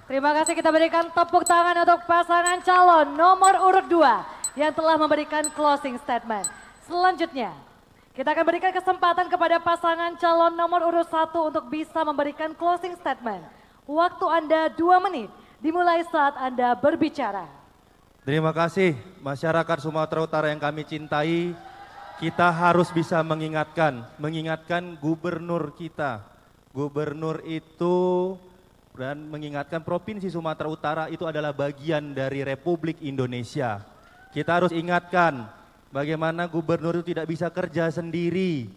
Terima kasih, kita berikan tepuk tangan untuk pasangan calon nomor urut 2 yang telah memberikan closing statement. Selanjutnya, kita akan berikan kesempatan kepada pasangan calon nomor urut 1 untuk bisa memberikan closing statement. Waktu Anda 2 menit, dimulai saat Anda berbicara. Terima kasih masyarakat Sumatera Utara yang kami cintai. Kita harus bisa mengingatkan gubernur kita, Gubernur itu dan mengingatkan Provinsi Sumatera Utara itu adalah bagian dari Republik Indonesia. Kita harus ingatkan bagaimana gubernur itu tidak bisa kerja sendiri.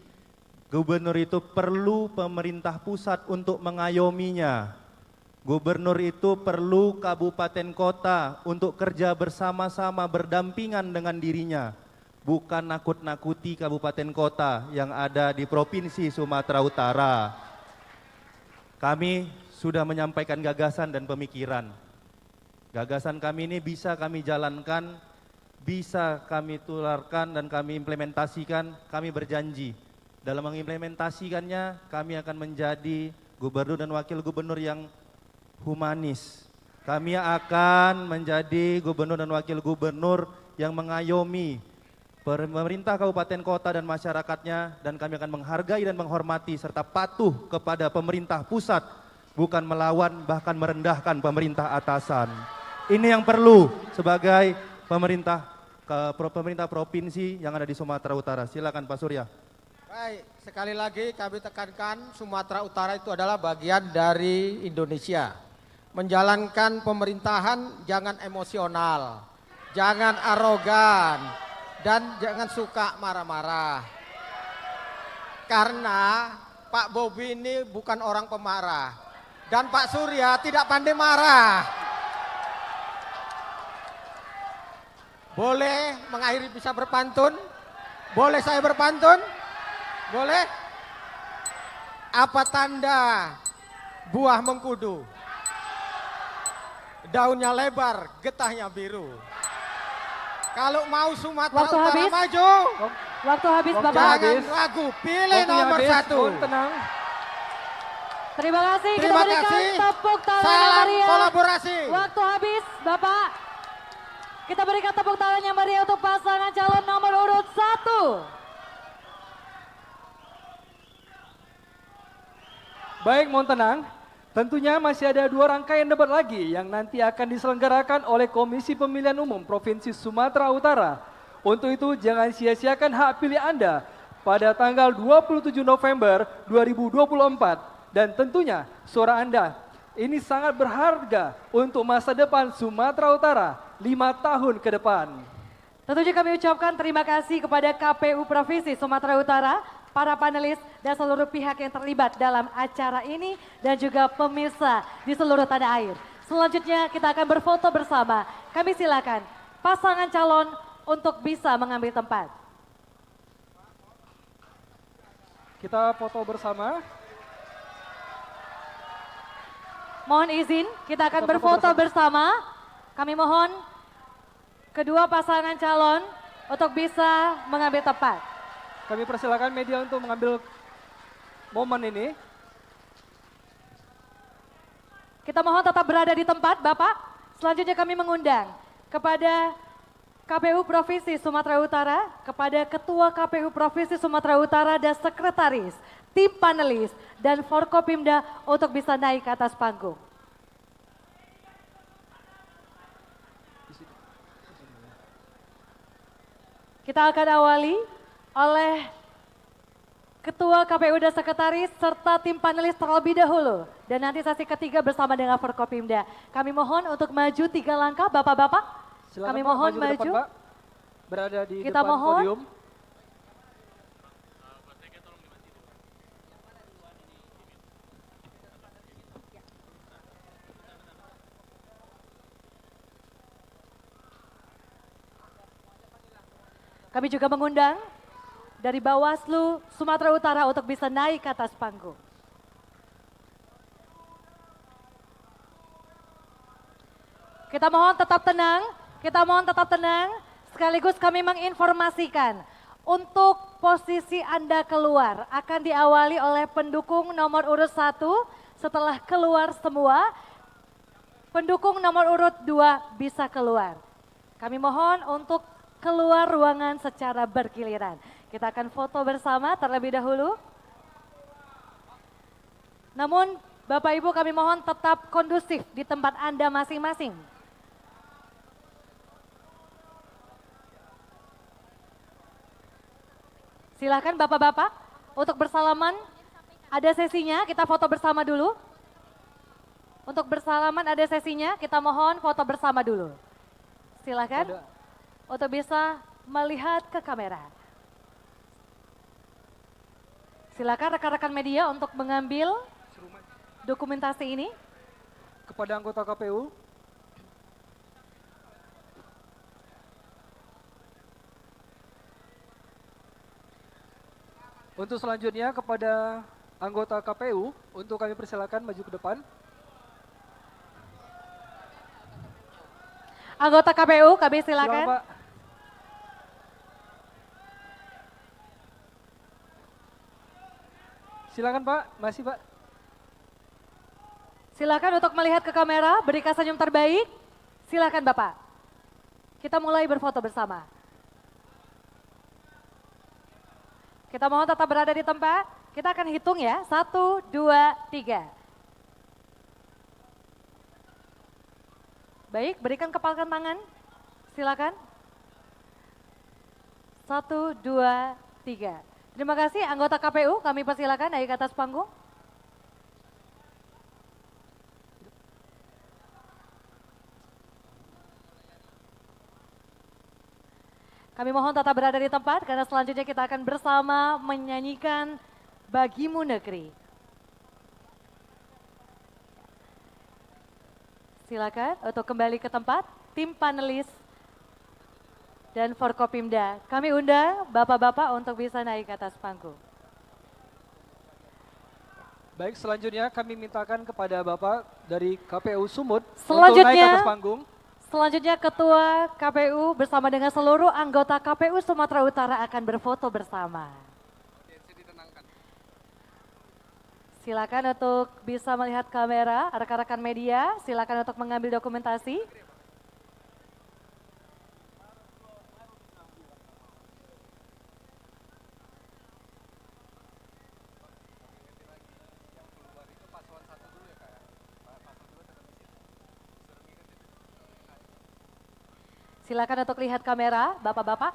Gubernur itu perlu pemerintah pusat untuk mengayominya. Gubernur itu perlu kabupaten kota untuk kerja bersama-sama berdampingan dengan dirinya. Bukan nakut-nakuti kabupaten kota yang ada di Provinsi Sumatera Utara. Kami sudah menyampaikan gagasan dan pemikiran. Gagasan kami ini bisa kami jalankan, bisa kami tularkan dan kami implementasikan. Kami berjanji dalam mengimplementasikannya kami akan menjadi gubernur dan wakil gubernur yang humanis. Kami akan menjadi gubernur dan wakil gubernur yang mengayomi pemerintah kabupaten kota dan masyarakatnya, dan kami akan menghargai dan menghormati serta patuh kepada pemerintah pusat, bukan melawan bahkan merendahkan pemerintah atasan. Ini yang perlu sebagai pemerintah provinsi yang ada di Sumatera Utara. Silakan Pak Surya. Baik, sekali lagi kami tekankan Sumatera Utara itu adalah bagian dari Indonesia. Menjalankan pemerintahan jangan emosional, jangan arogan, dan jangan suka marah-marah. Karena Pak Bobi ini bukan orang pemarah. Dan Pak Surya tidak pandai marah. Boleh mengakhiri bisa berpantun? Boleh saya berpantun? Boleh? Apa tanda buah mengkudu? Daunnya lebar, getahnya biru. Kalau mau Sumatera Waktu Utara habis. maju, Waktu habis Waktu Bapak. jangan habis. ragu, pilih Waktunya nomor habis, 1. mohon tenang. Terima kasih. Kita Terima berikan kasih. tepuk tangan yang Salam meriah. kolaborasi. Waktu habis Bapak. Kita berikan tepuk tangan yang meriah untuk pasangan calon nomor urut 1. Baik, mohon tenang. Tentunya masih ada 2 rangkaian debat lagi yang nanti akan diselenggarakan oleh Komisi Pemilihan Umum Provinsi Sumatera Utara. Untuk itu jangan sia-siakan hak pilih Anda pada tanggal 27 November 2024. Dan tentunya suara Anda ini sangat berharga untuk masa depan Sumatera Utara 5 tahun ke depan. Tentunya kami ucapkan terima kasih kepada KPU Provinsi Sumatera Utara, para panelis dan seluruh pihak yang terlibat dalam acara ini dan juga pemirsa di seluruh tanah air. Selanjutnya kita akan berfoto bersama. Kami silakan pasangan calon untuk bisa mengambil tempat. Kita foto bersama. Mohon izin, kita akan Foto berfoto bersama. Kami mohon kedua pasangan calon untuk bisa mengambil tempat. Kami persilakan media untuk mengambil momen ini. Kita mohon tetap berada di tempat, Bapak. Selanjutnya kami mengundang kepada KPU Provinsi Sumatera Utara, kepada Ketua KPU Provinsi Sumatera Utara dan Sekretaris, tim panelis, dan Forkopimda untuk bisa naik ke atas panggung. Kita akan awali oleh Ketua KPU dan Sekretaris serta tim panelis terlebih dahulu. Dan nanti sesi ketiga bersama dengan Forkopimda. Kami mohon untuk maju 3 langkah Bapak-Bapak. Silakan Kami Pak, mohon ke depan, maju. Pak. Berada di Kita depan mohon. podium. Kami juga mengundang dari Bawaslu Sumatera Utara untuk bisa naik ke atas panggung. Kita mohon tetap tenang, sekaligus kami menginformasikan untuk posisi Anda keluar akan diawali oleh pendukung nomor urut 1, setelah keluar semua, pendukung nomor urut 2 bisa keluar. Kami mohon untuk keluar ruangan secara bergiliran. Kita akan foto bersama terlebih dahulu. Namun Bapak Ibu kami mohon tetap kondusif di tempat Anda masing-masing. Silakan Bapak-bapak untuk bersalaman Ada sesinya, kita foto bersama dulu. Untuk bersalaman ada sesinya, kita mohon foto bersama dulu. Silakan untuk bisa melihat ke kamera. Silakan rekan-rekan media untuk mengambil dokumentasi ini. Kepada anggota KPU. Untuk selanjutnya kepada anggota KPU, untuk kami persilakan maju ke depan. Anggota KPU, kami silakan. Silakan, Pak. Silakan Pak, masih Pak. Silakan untuk melihat ke kamera, berikan senyum terbaik. Silakan Bapak. Kita mulai berfoto bersama. Kita mohon tetap berada di tempat. Kita akan hitung ya, 1, 2, 3. Baik, berikan kepalkan tangan. Silakan. 1, 2, 3. Terima kasih anggota KPU, kami persilakan naik ke atas panggung. Kami mohon tetap berada di tempat karena selanjutnya kita akan bersama menyanyikan Bagimu Negeri. Silakan untuk kembali ke tempat, tim panelis dan Forkopimda. Kami undang Bapak-Bapak untuk bisa naik ke atas panggung. Baik, selanjutnya kami mintakan kepada Bapak dari KPU Sumut untuk Selanjutnya- naik ke atas panggung. Selanjutnya Ketua KPU bersama dengan seluruh anggota KPU Sumatera Utara akan berfoto bersama. Silakan untuk bisa melihat kamera, rekan-rekan media, silakan untuk mengambil dokumentasi. Silakan untuk lihat kamera, Bapak-bapak.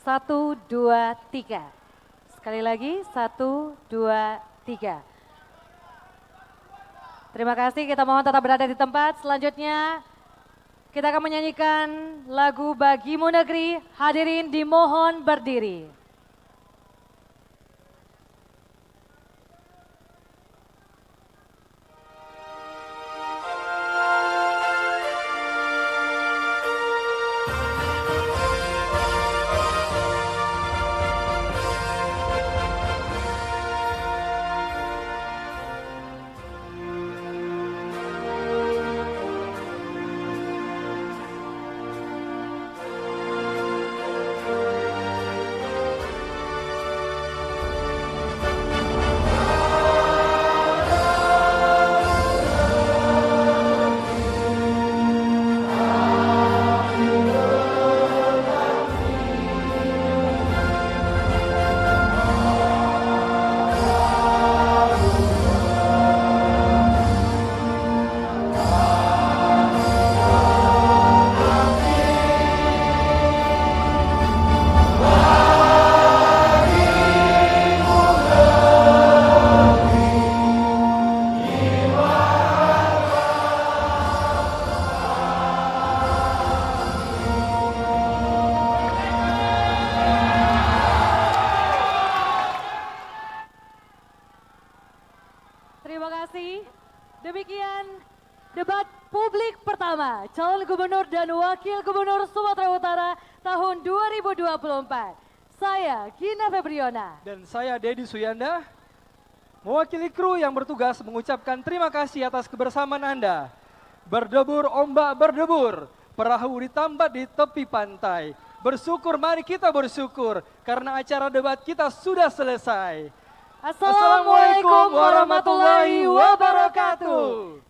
1, 2, 3. Sekali lagi, 1, 2, 3. Terima kasih, kita mohon tetap berada di tempat. Selanjutnya, kita akan menyanyikan lagu Bagimu Negeri. Hadirin dimohon berdiri. Terima kasih. Demikian debat publik pertama calon gubernur dan wakil gubernur Sumatera Utara tahun 2024. Saya Gina Febriona. Dan saya Dedi Suyanda, mewakili kru yang bertugas mengucapkan terima kasih atas kebersamaan Anda. Berdebur ombak berdebur, perahu ditambat di tepi pantai. Bersyukur, mari kita bersyukur karena acara debat kita sudah selesai. Assalamualaikum warahmatullahi wabarakatuh.